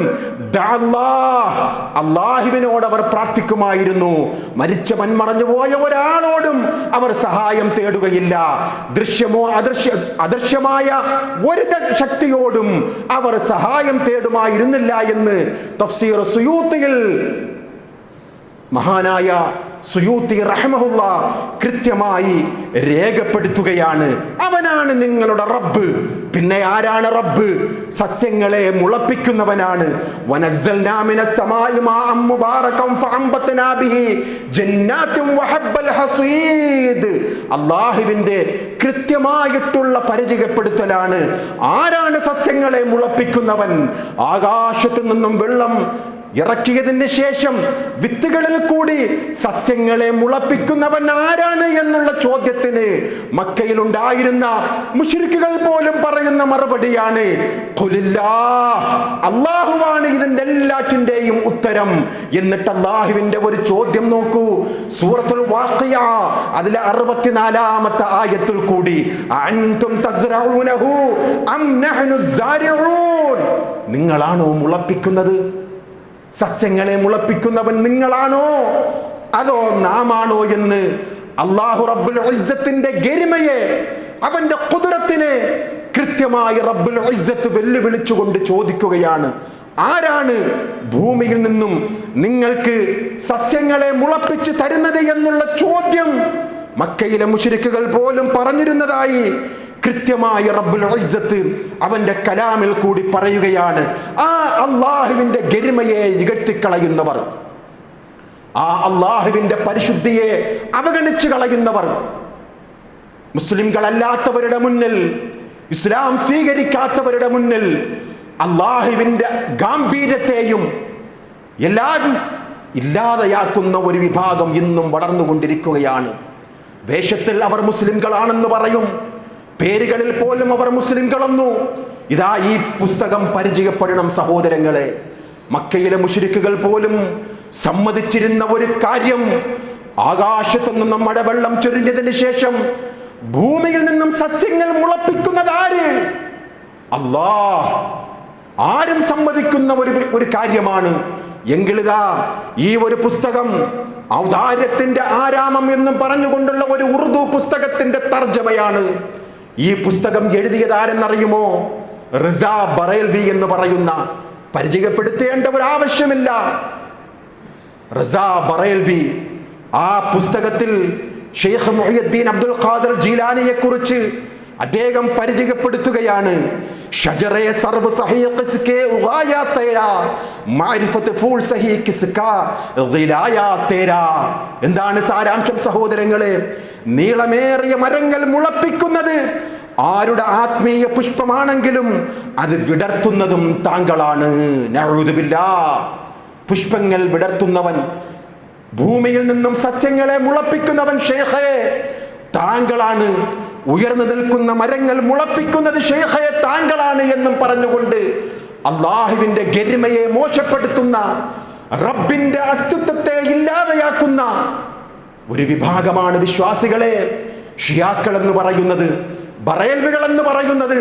അല്ലാഹുവിനോട് അവർ പ്രാർത്ഥിക്കുമായിരുന്നു. മരിച്ചവൻ മറഞ്ഞുപോയ ഒരാളോടും അവർ സഹായം തേടുകയില്ല. ദൃശ്യമോ അദൃശ്യമായ ഒരു ശക്തിയോടും അവർ സഹായം തേടുമായിരുന്നില്ല എന്ന് തഫ്സീർ സുയൂത്തിയിൽ മഹാനായ സുയൂത്തി റഹ്മഹുല്ലാഹ് കൃത്യമായി രേഖപ്പെടുത്തുകയാണ്. അവനാണ് നിങ്ങളുടെ റബ്ബ്. പിന്നെ ആരാണ് റബ്ബ്? സസ്യങ്ങളെ മുളപ്പിക്കുന്നവനാണ്. വനസ്സൽനാ മിനസ് സമാഇ മാഅൻ മുബാറകൻ ഫഅംബത്നാ ബിഹി ജന്നാത്തിൻ വഹബ്ബൽ ഹസീദ്. അല്ലാഹുവിന്റെ കൃത്യമായിട്ടുള്ള പരിചയപ്പെടുത്തലാണ്. ആരാണ് സസ്യങ്ങളെ മുളപ്പിക്കുന്നവൻ? ആകാശത്തു നിന്നും വെള്ളം ഇറക്കിയതിന് ശേഷം വിത്തുകളിൽ കൂടി സസ്യങ്ങളെ മുളപ്പിക്കുന്നവൻ ആരാണ് എന്നുള്ള ചോദ്യത്തിന് മക്കയിൽ ഉണ്ടായിരുന്ന മുശ്രിക്കുകൾ പോലും പറയുന്ന മറുപടിയാണ് ഖുലില്ലാഹ്, അല്ലാഹുവാണ് ഇതിന്റെ എല്ലാറ്റിന്റെയും ഉത്തരം. എന്നിട്ട് അല്ലാഹുവിന്റെ ഒരു ചോദ്യം നോക്കൂ, സൂറത്തുൽ വാഖിയ അതിലെ 64-ാമത്തെ ആയത്തിൽ കൂടി, അൻതും തസ്റഊനഹു അം നഹ്നു സാരിഊൻ, നിങ്ങളാണോ മുളപ്പിക്കുന്നത്? സസ്യങ്ങളെ മുളപ്പിക്കുന്നവൻ നിങ്ങളാണോ അതോ നാമാണോ എന്ന് അല്ലാഹു റബ്ബുൽ ഇസ്സത്തിന്റെ ഗരിമയെ, അവന്റെ ഖുദ്റത്തിനെ കൃത്യമായി റബ്ബുൽ ഇസ്സത്ത് വെല്ലുവിളിച്ചുകൊണ്ട് ചോദിക്കുകയാണ്. ആരാണ് ഭൂമിയിൽ നിന്നും നിങ്ങൾക്ക് സസ്യങ്ങളെ മുളപ്പിച്ച് തരുന്നത് എന്നുള്ള ചോദ്യം മക്കയിലെ മുശ്രിക്കുകൾ പോലും പറഞ്ഞിരുന്നതായി കൃത്യമായി റബ്ബുൽ ഇസ്സത്ത് അവന്റെ കലാമിൽ കൂടി പറയുകയാണ്. ആ അല്ലാഹുവിന്റെ ഗരിമയെ ഇകഴ്ത്തിക്കളയുന്നവർ, ആ അല്ലാഹുവിന്റെ പരിശുദ്ധിയെ അവഗണിച്ചു കളയുന്നവർ, മുസ്ലിംകളല്ലാത്തവരുടെ മുന്നിൽ, ഇസ്ലാം സ്വീകരിക്കാത്തവരുടെ മുന്നിൽ അല്ലാഹുവിന്റെ ഗാംഭീര്യത്തെയും എല്ലാവരും ഇല്ലാതെയാക്കുന്ന ഒരു വിഭാഗം ഇന്നും വളർന്നുകൊണ്ടിരിക്കുകയാണ്. വേഷത്തിൽ അവർ മുസ്ലിംകളാണെന്ന് പറയും, പേരുകളിൽ പോലും അവർ മുസ്ലിംകളെന്നു. ഇതാ ഈ പുസ്തകം പരിചയപ്പെടണം സഹോദരങ്ങളെ. മക്കയിലെ മുശ്രിക്കുകൾ പോലും സമ്മതിച്ചിരുന്ന ഒരു കാര്യം, ആകാശത്തു നിന്നും മഴവെള്ളം ചൊരിഞ്ഞതിന് ശേഷം ഭൂമിയിൽ നിന്നും സസ്യങ്ങൾ മുളപ്പിക്കുന്നത് ആര്? അല്ലാഹ്. ആരും സമ്മതിക്കുന്ന ഒരു കാര്യമാണ്. എങ്കിലിതാ ഈ ഒരു പുസ്തകം ഔദാര്യത്തിന്റെ ആരാമം എന്നും പറഞ്ഞുകൊണ്ടുള്ള ഒരു ഉറുദു പുസ്തകത്തിന്റെ തർജ്ജമയാണ്. ഈ പുസ്തകം എഴുതിയതാരെന്നറിയുമോ? റിസ ബറേൽവി എന്ന് പറയുന്ന പരിചയപ്പെടുത്തേണ്ട ഒരു ആവശ്യമില്ല. റസാ ബറേൽവി ആ പുസ്തകത്തിൽ ഷെയ്ഖ് മുഹ്യിദ്ദീൻ അബ്ദുൽ ഖാദിർ ജീലാനിയെ കുറിച്ച് അദ്ദേഹം പരിചയപ്പെടുത്തുകയാണ്. ഷജറെ സർവ സഹീ ഖിസ്കെ ഉഗായാ തേരാ മാരിഫത്ത് ഫൂൾ സഹീ കിസ്കാ ഗിലായാ തേരാ. എന്താണ് സാരാംശം സഹോദരങ്ങളെ? നീളമേറിയ മരങ്ങൾ മുളപ്പിക്കുന്നത് ആരുടെ ആത്മീയ പുഷ്പമാണെങ്കിലും അത് വിടർത്തുന്നതും താങ്കളാണ്. നഊദു ബില്ലാഹ്. പുഷ്പങ്ങൾ വിടർത്തുന്നവൻ, ഭൂമിയിൽ നിന്നും സസ്യങ്ങളെ മുളപ്പിക്കുന്നവൻ ഷെയ്ഖേ താങ്കളാണ്. ഉയർന്നു നിൽക്കുന്ന മരങ്ങൾ മുളപ്പിക്കുന്നത് ഷെയ്ഖേ താങ്കളാണ് എന്നും പറഞ്ഞുകൊണ്ട് അള്ളാഹുവിന്റെ ഗരിമയെ മോശപ്പെടുത്തുന്ന, റബ്ബിന്റെ അസ്തിത്വത്തെ ഇല്ലാതെയാക്കുന്ന ഒരു വിഭാഗമാണ് വിശ്വാസികളെ ഷിയാക്കൾ എന്ന് പറയുന്നത്, ബറേൽവികൾ എന്ന് പറയുന്നത്.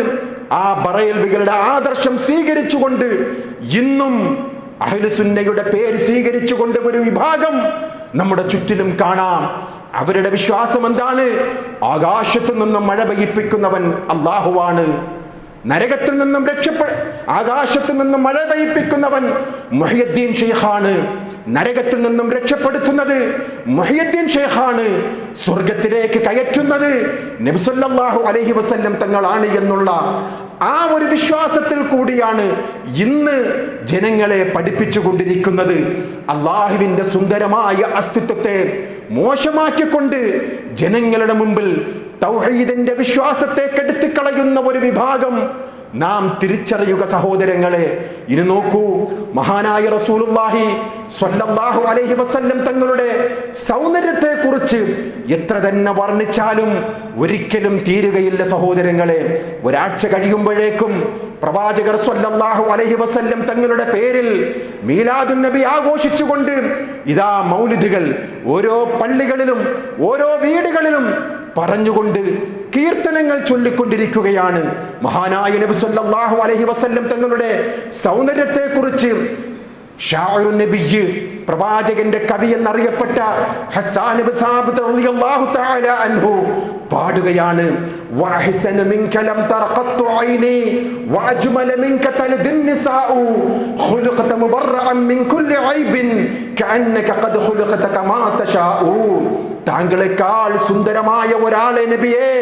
ആ ബറേൽവികളുടെ ആദർശം സ്വീകരിച്ചുകൊണ്ട് ഇന്നും അഹ്ലുസുന്നയുടെ പേര് സ്വീകരിച്ചുകൊണ്ട് ഒരു വിഭാഗം നമ്മുടെ ചുറ്റിലും കാണാം. അവരുടെ വിശ്വാസം എന്താണ്? ആകാശത്തു നിന്നും മഴ പെയ്യിപ്പിക്കുന്നവൻ അല്ലാഹുവാണ്. നരകത്തിൽ നിന്നും ആകാശത്തു നിന്നും മഴ പെയ്യിപ്പിക്കുന്നവൻ മുഹ്യിദ്ദീൻ ഷെയ്ഖാണ്. നരകത്തിൽ നിന്നും രക്ഷപ്പെടുത്തുന്നത് മുഹ്യിദ്ദീൻ ഷെയ്ഖാണ്. സ്വർഗത്തിലേക്ക് കയറ്റുന്നത് നബി സല്ലല്ലാഹു അലൈഹി വസല്ലം തങ്ങളാണ് എന്നുള്ള ആ ഒരു വിശ്വാസത്തിൽ കൂടിയാണ് ഇന്ന് ജനങ്ങളെ പഠിപ്പിച്ചുകൊണ്ടിരിക്കുന്നത്. അള്ളാഹുവിന്റെ സുന്ദരമായ അസ്തിത്വത്തെ മോശമാക്കിക്കൊണ്ട് ജനങ്ങളുടെ മുമ്പിൽ തൗഹീദിന്റെ വിശ്വാസത്തെ കെടുത്തിക്കളയുന്ന ഒരു വിഭാഗം നാം തിരിച്ചറിയുക സഹോദരങ്ങളെ. ഇനി നോക്കൂ, മഹാനായ റസൂലുള്ളാഹി സ്വല്ലല്ലാഹു അലൈഹി വസല്ലം തങ്ങളുടെ സൗന്ദര്യത്തെ കുറിച്ച് എത്ര തന്നെ വർണ്ണിച്ചാലും ഒരിക്കലും തീരുകയില്ല സഹോദരങ്ങളെ. ഒരാഴ്ച കഴിയുമ്പോഴേക്കും പ്രവാചകർ സ്വല്ലല്ലാഹു അലൈഹി വസല്ലം തങ്ങളുടെ പേരിൽ മീലാദുൻ നബി ആഘോഷിച്ചുകൊണ്ട് ഇതാ മൗലിദുകൾ ഓരോ പള്ളികളിലും ഓരോ വീടുകളിലും പറഞ്ഞുകൊണ്ട് കീർത്തനങ്ങൾ ചൊല്ലിക്കൊണ്ടിരിക്കുകയാണ്. മഹാനായ നബി സല്ലല്ലാഹു അലൈഹി വസല്ലം തങ്ങളുടെ സൗന്ദര്യത്തെ കുറിച്ച് ഷാഇറുൻ നബിയ്യ്, പ്രവാചകന്റെ കവി എന്നറിയപ്പെട്ട ഹസ്സാൻ ഇബ്നു സാബിത്ത് റളിയല്ലാഹു തആല അൻഹു പാടുകയാണ്. വഅഹ്സന മിൻക ലം തറഖത്തു ഐനി വഅജ്മല മിൻക തൽദിൻ നിസാഉ ഖുലിഖത മുബറഅൻ മിൻ കുല്ലി ഐബിൻ കഅന്നക ഖദ് ഖുലിഖത കമാ തശാഉ. താങ്കളെക്കാൾ സുന്ദരമായ ഒരാളെ നബിയെ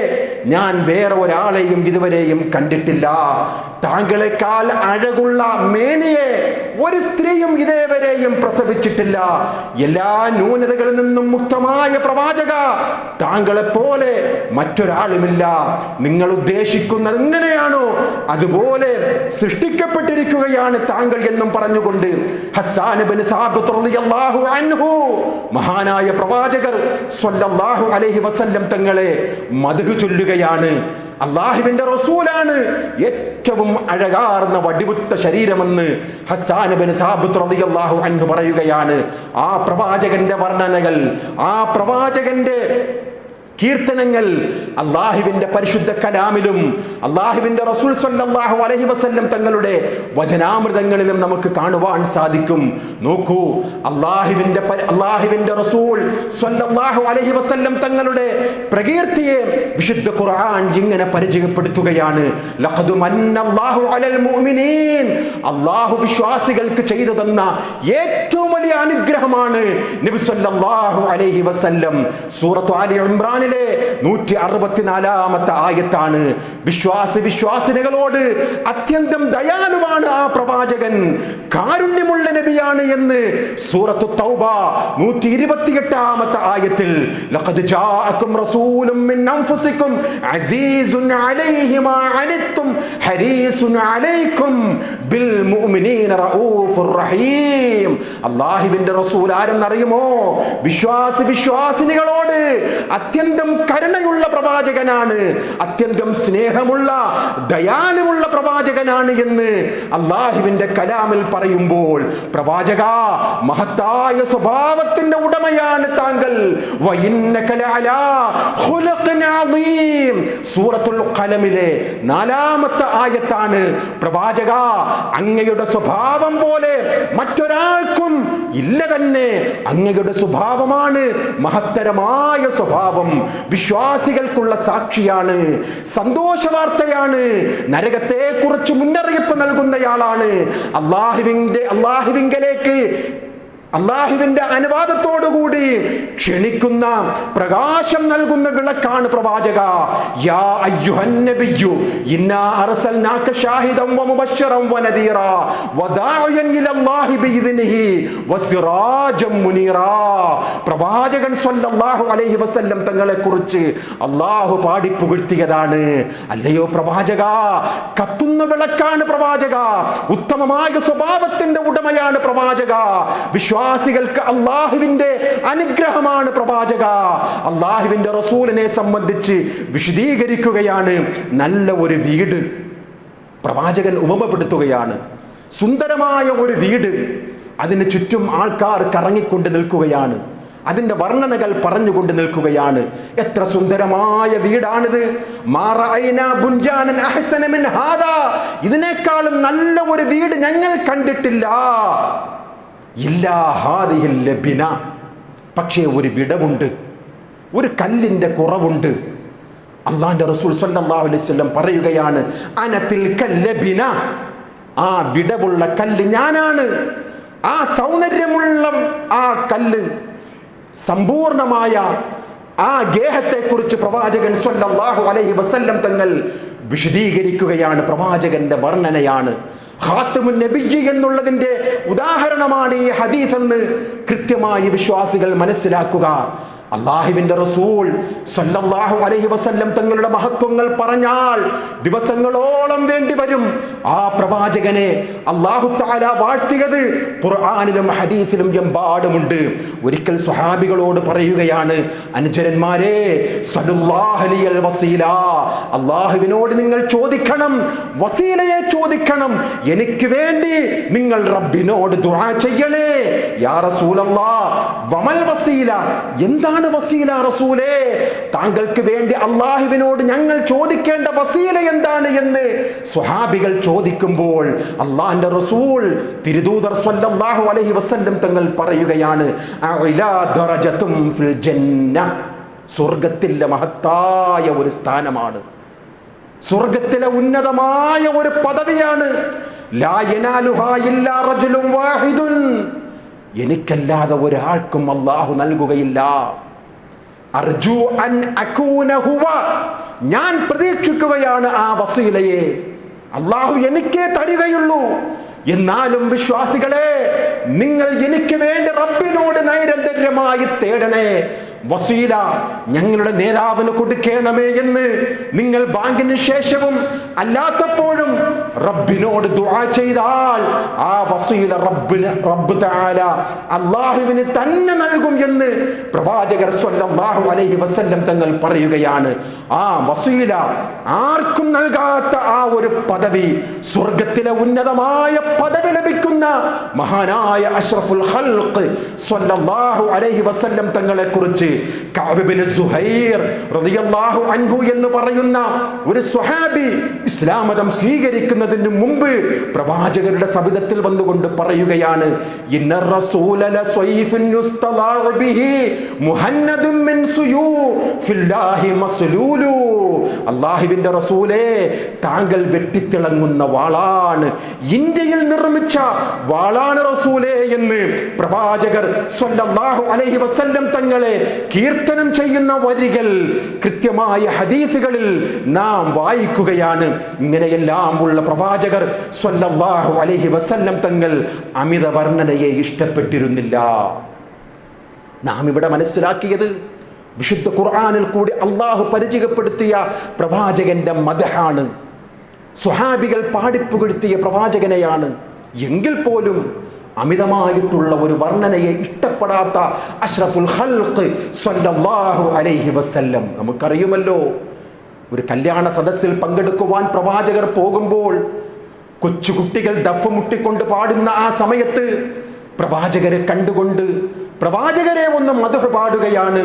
ഞാൻ വേറെ ഒരാളെയും ഇതുവരെയും കണ്ടിട്ടില്ല. താങ്കളെക്കാൾ അഴകുള്ള മേനിയെ ഒരു സ്ത്രീയും ഇതേവരെയും പ്രസവിച്ചിട്ടില്ല. എല്ലാ ന്യൂനതകളിൽ നിന്നും മുക്തമായ പ്രവാചക, താങ്കളെ പോലെ മറ്റൊരാളുമില്ല. നിങ്ങൾ ഉദ്ദേശിക്കുന്നത് എങ്ങനെയാണോ അതുപോലെ സൃഷ്ടിക്കപ്പെട്ടിരിക്കുകയാണ് താങ്കൾ എന്നും പറഞ്ഞുകൊണ്ട് ഹസ്സാൻ ഇബ്നു സാബിത്ത് റളിയല്ലാഹു അൻഹു മഹാനായ പ്രവാചകർ സ്വല്ലല്ലാഹു അലൈഹി വസല്ലം തങ്ങളെ മദ്ഹ് ചൊല്ലുകയാണ്. അള്ളാഹുവിന്റെ റസൂലാണ് ഏറ്റവും അഴകാർന്ന വടിവുറ്റ ശരീരമെന്ന് ഹസ്സാൻ ഇബ്നു സാബിത്ത് റളിയല്ലാഹു അൻഹു പറയുകയാണ്. ആ പ്രവാചകന്റെ വർണ്ണനകൾ, ആ പ്രവാചകന്റെ കീർത്തനങ്ങൾ അള്ളാഹുവിന്റെ പരിശുദ്ധ കലാമിലും അള്ളാഹുവിന്റെ റസൂൽ സ്വല്ലല്ലാഹു അലൈഹി വസല്ലം തങ്ങളുടെ വചനാമൃതങ്ങളിലും നമുക്ക് കാണുവാൻ സാധിക്കും. നോക്കൂ, അള്ളാഹുവിന്റെ റസൂൽ സ്വല്ലല്ലാഹു അലൈഹി വസല്ലം തങ്ങളുടെ പ്രകീർത്തിയെ വിശുദ്ധ ഖുർആൻ ഇങ്ങനെ പരിചയപ്പെടുത്തുകയാണ്. ലഖദ് മന്നല്ലാഹു അലൽ മുഅ്മിനീൻ. അള്ളാഹു വിശ്വാസികൾക്ക് ചെയ്തു തന്ന ഏറ്റവും വലിയ അനുഗ്രഹമാണ് നബി സ്വല്ലല്ലാഹു അലൈഹി വസല്ലം. സൂറത്ത് ആലി ഇംറാൻ 164 ആയത്താണ്. വിശ്വാസിനികളോട് അത്യന്തം ദയാലുവാണ് ആ പ്രവാചകൻ, കാരുണ്യമുള്ള നബിയാണ് എന്ന് സൂറത്തു തൗബ 128 ആയത്തിൽ ലഖദ് ജാഅകും റസൂലും മിൻ അൻഫുസികും അസീസുൻ അലൈഹി മാ അനിത്തും ഹരീസുൻ അലൈക്കും ബിൽ മുഅ്മിനീന റഊഫുർ റഹീം. അല്ലാഹുവിന്റെ റസൂൽ ആരെന്നറിയുമോ? വിശ്വാസിനികളോട് അത്യന്തം കരുണയുള്ള പ്രവാചകനാണ്, അത്യന്തം സ്നേഹമുള്ള ദയാലുമുള്ള പ്രവാചകനാണ് എന്ന് അള്ളാഹുവിന്റെ കലാമിൽ പറയുമ്പോൾ പ്രവാചക, മഹത്തായ സ്വഭാവത്തിന്റെ ഉടമയാണ് താങ്കൾ. വഇന്നക ലഅലാ ഖുലുഖിൻ അദീം. സൂറത്തുൽ ഖലമിലെ 4-ാമത്തെ ആയത്താണ്. പ്രവാചക, അങ്ങയുടെ സ്വഭാവം പോലെ മറ്റൊരാൾക്കും ഇല്ല തന്നെ. അങ്ങയുടെ സ്വഭാവമാണ് മഹത്തരമായ സ്വഭാവം. വിശ്വാസികൾക്കുള്ള സാക്ഷിയാണ്, സന്തോഷ വാർത്തയാണ്, നരകത്തെ കുറിച്ച് മുന്നറിയിപ്പ് നൽകുന്നയാളാണ്. അള്ളാഹുവിന്റെ അനുവാദത്തോടുകൂടി ക്ഷണിക്കുന്ന പ്രകാശം നൽകുന്ന വിളക്കാണ് പ്രവാചക. യാ അയ്യുഹൻ നബിയ്യു ഇന്നാ അർസൽനാക ഷാഹിദൻ വമുബശ്ശിറൻ വനദീറാ വദാഇയൻ ഇലല്ലാഹി ബിഇദ്നിഹി വസിറാജൻ മുനീറാ. പ്രവാചകൻ സ്വല്ലല്ലാഹു അലൈഹി വസല്ലം തങ്ങളെ കുറിച്ച് അല്ലാഹു പാടി പുകഴ്ത്തിയതാണ്. അല്ലയോ പ്രവാചക, കത്തുന്ന വിളക്കാണ് പ്രവാചക. ഉത്തമമായ സ്വഭാവത്തിന്റെ ഉടമയാണ് പ്രവാചക. വിശ്വാസികൾക്ക് അള്ളാഹുവിന്റെ അനുഗ്രഹമാണ് പ്രവാചക. അള്ളാഹുവിന്റെ റസൂലിനെ സംബന്ധിച്ച് വിശദീകരിക്കുകയാണ്. നല്ല ഒരു വീട് പ്രവാചകൻ ഉപമപ്പെടുത്തുകയാണ്. സുന്ദരമായ ഒരു വീട്, അതിന് ചുറ്റും ആൾക്കാർ കറങ്ങിക്കൊണ്ട് നിൽക്കുകയാണ്. അതിന്റെ വർണ്ണനകൾ പറഞ്ഞുകൊണ്ട് നിൽക്കുകയാണ്. എത്ര സുന്ദരമായ വീടാണിത്! ഇതിനേക്കാളും നല്ല ഒരു വീട് ഞങ്ങൾ കണ്ടിട്ടില്ല. പക്ഷേ ഒരു വിടവുണ്ട്, ഒരു കല്ലിന്റെ കുറവുണ്ട്. അള്ളാന്റെ റസൂൽ സല്ലല്ലാഹു അലൈഹി വസല്ലം പറയുകയാണ്, അനതിൽ കല്ലബിന. ആ വിടവുള്ള കല്ല് ഞാനാണ്. ആ സൗന്ദര്യമുള്ള ആ കല്ല്, സമ്പൂർണമായ ആ ഗേഹത്തെക്കുറിച്ച് പ്രവാചകൻ സല്ലല്ലാഹു അലൈഹി വസല്ലം തങ്ങൾ വിശദീകരിക്കുകയാണ്. പ്രവാചകന്റെ വർണ്ണനയാണ്. ഖാത്തമുൻ നബിയ്യ് എന്നുള്ളതിന്റെ ഉദാഹരണമാണ് ഈ ഹദീസ് എന്ന് കൃത്യമായി വിശ്വാസികൾ മനസ്സിലാക്കുക. അല്ലാഹുവിന്റെ റസൂൽ സല്ലല്ലാഹു അലൈഹി വസല്ലം തങ്ങളുടെ മഹത്വങ്ങൾ പറഞ്ഞാൽ ദിവസങ്ങളോളം വേണ്ടി വരും. ആ പ്രവാചകനെ അല്ലാഹു തആല വാഴ്ത്തിയത് ഖുർആനിലും ഹദീസിലും എമ്പാടുമുണ്ട്. ഒരിക്കൽ സ്വഹാബികളോട് പറയുകയാണ്, അനുചരന്മാരെ, സല്ലല്ലാഹു അലൈഹിൽ വസീല, അല്ലാഹുവിനോട് നിങ്ങൾ ചോദിക്കണം, വസീലയെ ചോദിക്കണം. എനിക്ക് വേണ്ടി നിങ്ങൾ റബ്ബിനോട് ദുആ ചെയ്യണേ. യാ റസൂലല്ലാഹ്, വമൽ വസീല, എന്താണ് വസീല റസൂലേ? താങ്കൾക്ക് വേണ്ടി അള്ളാഹുവിനോട് ഞങ്ങൾ ചോദിക്കേണ്ട വസീല എന്താണ് എന്ന് സ്വഹാബികൾ ചോദിക്കുമ്പോൾ അള്ളാഹുവിന്റെ റസൂൽ തിരുദൂതർ സ്വല്ലല്ലാഹു അലൈഹി വസല്ലം തങ്ങൾ പറയുകയാണ്, അഅ്ലാ ദറജത്തും ഫിൽ ജന്ന. സ്വർഗ്ഗത്തിലെ മഹത്തായ ഒരു സ്ഥാനമാണ്, സ്വർഗ്ഗത്തിലെ ഉന്നതമായ ഒരു പദവിയാണ്. ലാ യനാലുഹാ ഇല്ലാ റജുലുൻ വാഹിദുൻ. എനിക്കല്ലാതെ ഒരാൾക്കും അല്ലാഹു നൽകുകയില്ല. അർജു അൻ അകൂന ഹുവ. ഞാൻ പ്രതീക്ഷിക്കുകയാണ് ആ വസീലയെ. അല്ലാഹു എനിക്കേ തരികയുള്ളൂ. എന്നാലും വിശ്വാസികളെ, നിങ്ങൾ എനിക്ക് വേണ്ടി റബ്ബിനോട് നൈരന്തര്യമായി തേടണേ. വസീല ഞങ്ങളുടെ നേതാവിന് കൊടുക്കണമേ എന്ന് നിങ്ങൾ ബാങ്കിന് ശേഷവും അല്ലാത്തപ്പോഴും റബ്ബിനോട് ദുആ ചെയ്താൽ ആ വസീല റബ്ബ് തആല അല്ലാഹുവിന് തന്നെ നൽകും എന്ന് പ്രവാചകർ സ്വല്ലല്ലാഹു അലൈഹി വസല്ലം തങ്ങൾ പറയുകയാണ്. ആ വസീല ആർക്കും നൽകാത്ത ആ ഒരു പദവി, സ്വർഗ്ഗത്തിലെ ഉന്നതമായ പദവി ലഭിക്കുന്ന മഹാനായ അഷ്റഫുൽ ഖൽഖ് സ്വല്ലല്ലാഹു അലൈഹി വസല്ലം തങ്ങളെ കുറിച്ച് കഅബ് ഇബ്നു സുഹൈർ റളിയല്ലാഹു അൻഹു എന്ന് പറയുന്ന ഒരു സ്വഹാബി ഇസ്ലാം മതം സ്വീകരിക്കുന്നതിന് മുമ്പ് പ്രവാചകരുടെ സവിധത്തിൽ വന്നുകൊണ്ട് പറയുകയാണ്, ഇന്ന റസൂല ലസൈഫുൻ യുസ്തലാഉ ബിഹി മുഹന്നദുൻ മിൻ സുയൂഫില്ലാഹി മസ്ലൂലു. അല്ലാഹുവിന്റെ റസൂലേ, താങ്കൾ വെട്ടിത്തിളങ്ങുന്ന വാളാണ്, ഇന്ത്യയിൽ നിർമ്മിച്ച വാളാണ് റസൂലേ എന്ന് പ്രവാചകർ സ്വല്ലല്ലാഹു അലൈഹി വസല്ലം തങ്ങളെ കീർത്തനം ചെയ്യുന്ന വരികൾ കൃത്യമായ ഹദീസുകളിൽ നാം വായിക്കുകയാണ്. ഇങ്ങനെയെല്ലാം ഉള്ള പ്രവാചകർ സ്വല്ലല്ലാഹു അലൈഹി വസല്ലം തങ്ങൾ അമിത വർണ്ണനയെ ഇഷ്ടപ്പെട്ടിരുന്നില്ല. നാം ഇവിടെ മനസ്സിലാക്കിയത് വിശുദ്ധ ഖുർആനിൽ കൂടി അള്ളാഹു പരിചയപ്പെടുത്തിയ പ്രവാചകന്റെ മദ്ഹാണ്, സ്വഹാബികൾ പാടിപ്പുകഴ്ത്തിയ പ്രവാചകനെയാണ്. എങ്കിൽ പോലും അമിതമായിട്ടുള്ള ഒരു വർണ്ണനയെ ഇഷ്ടപ്പെടാത്ത അഷ്റഫുൽ ഖൽഖ് സ്വല്ലല്ലാഹു അലൈഹി വസല്ലം. നമുക്കറിയുമല്ലോ, ഒരു കല്യാണ സദസ്സിൽ പങ്കെടുക്കുവാൻ പ്രവാചകർ പോകുമ്പോൾ കൊച്ചുകുട്ടികൾ ദഫ് മുട്ടിക്കൊണ്ട് പാടുന്ന ആ സമയത്ത് പ്രവാചകരെ കണ്ടുകൊണ്ട് പ്രവാചകരെ ഒന്ന് മദ്ഹ് പാടുകയാണ്.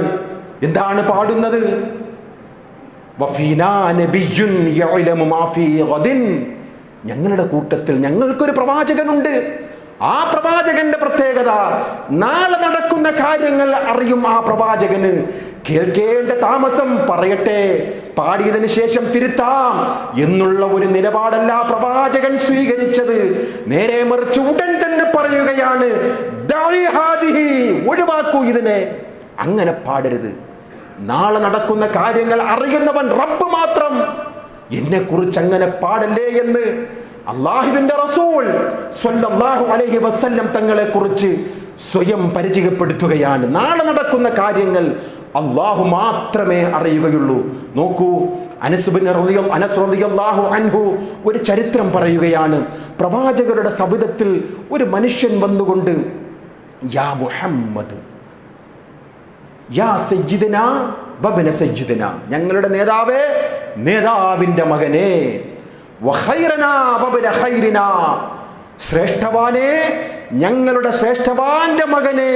എന്താണ് പാടുന്നത്? വഫീനാ നബിയ്യുൻ യഅലമു മാ ഫീ ഗദിൻ. ഞങ്ങളുടെ കൂട്ടത്തിൽ ഞങ്ങൾക്കൊരു പ്രവാചകനുണ്ട്. ആ പ്രവാചകന്റെ പ്രത്യേകത, നാളെ നടക്കുന്ന കാര്യങ്ങൾ അറിയും ആ പ്രവാചകന്. കേൾക്കേണ്ട താമസം പറയട്ടെ, പാടിയതിനു ശേഷം തിരുത്താം എന്നുള്ള ഒരു നിലപാടല്ല പ്രവാചകൻ സ്വീകരിച്ചത്. നേരെ മറിച്ച് ഉടൻ തന്നെ പറയുകയാണ്, ഒഴിവാക്കൂ ഇതിനെ, അങ്ങനെ പാടരുത്. നാളെ നടക്കുന്ന കാര്യങ്ങൾ അറിയുന്നവൻ റബ്ബ് മാത്രം, എന്നെ കുറിച്ച് അങ്ങനെ പാടല്ലേ എന്ന് അല്ലാഹുവിന്റെ റസൂൽ സ്വല്ലല്ലാഹു അലൈഹി വസല്ലം തങ്ങളെ കുറിച്ച് സ്വയം പരിചയപ്പെടുത്തുകയാണ്. നാളെ നടക്കുന്ന കാര്യങ്ങൾ അല്ലാഹു മാത്രമേ അറിയുകയുള്ളൂ. നോക്കൂ, അനസ് റളിയല്ലാഹു അൻഹു ഒരു ചരിത്രം പറയുകയാണ്. പ്രവാചകരുടെ സവിധത്തിൽ ഒരു മനുഷ്യൻ വന്നുകൊണ്ട്, യാ മുഹമ്മദ്, യാ സയ്യിദനാ വബ്ന സയ്യിദനാ, ഞങ്ങളുടെ നേതാവേ, നേതാവിന്റെ മകനെ, വഖൈറനാ വബ്ന ഖൈറിനാ, ശ്രേഷ്ഠവാനേ, ഞങ്ങളുടെ ശ്രേഷ്ഠവാന്റെ മകനെ.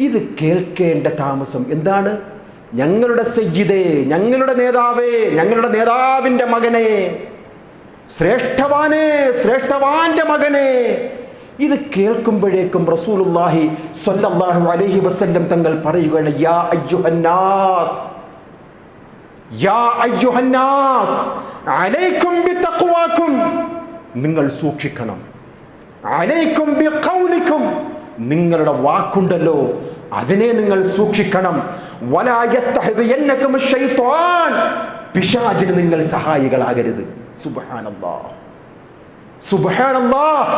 ഇത് കേൾക്കേണ്ട താമസം എന്താണ്? ഞങ്ങളുടെ സയ്യിദേ, ഞങ്ങളുടെ നേതാവേ, ഞങ്ങളുടെ നേതാവിന്റെ മകനെ, ശ്രേഷ്ഠവാനേ, ശ്രേഷ്ഠവാന്റെ മകനെ. ഇത് കേൾക്കുമ്പോഴേക്കും റസൂലുള്ളാഹി സ്വല്ലല്ലാഹു അലൈഹി വസല്ലം തങ്ങൾ പറയുകയാണ്, യാ അയ്യുഹന്നാസ്, യാ അയ്യുഹന്നാസ് അലൈക്കും ബിതഖ്വാക്കും, നിങ്ങൾ സൂക്ഷിക്കണം. അലൈക്കും ബിഖൗലിക്കും, നിങ്ങളുടെ വാക്കുണ്ടല്ലോ അതിനെ നിങ്ങൾ സൂക്ഷിക്കണം. വലാ യസ്തഹ്ദിയന്നകും ശൈത്വാൻ, പിശാചിന് നിങ്ങൾ സഹായികളാകരുത്. സുബ്ഹാനല്ലാഹ്, സുബ്ഹാനല്ലാഹ്.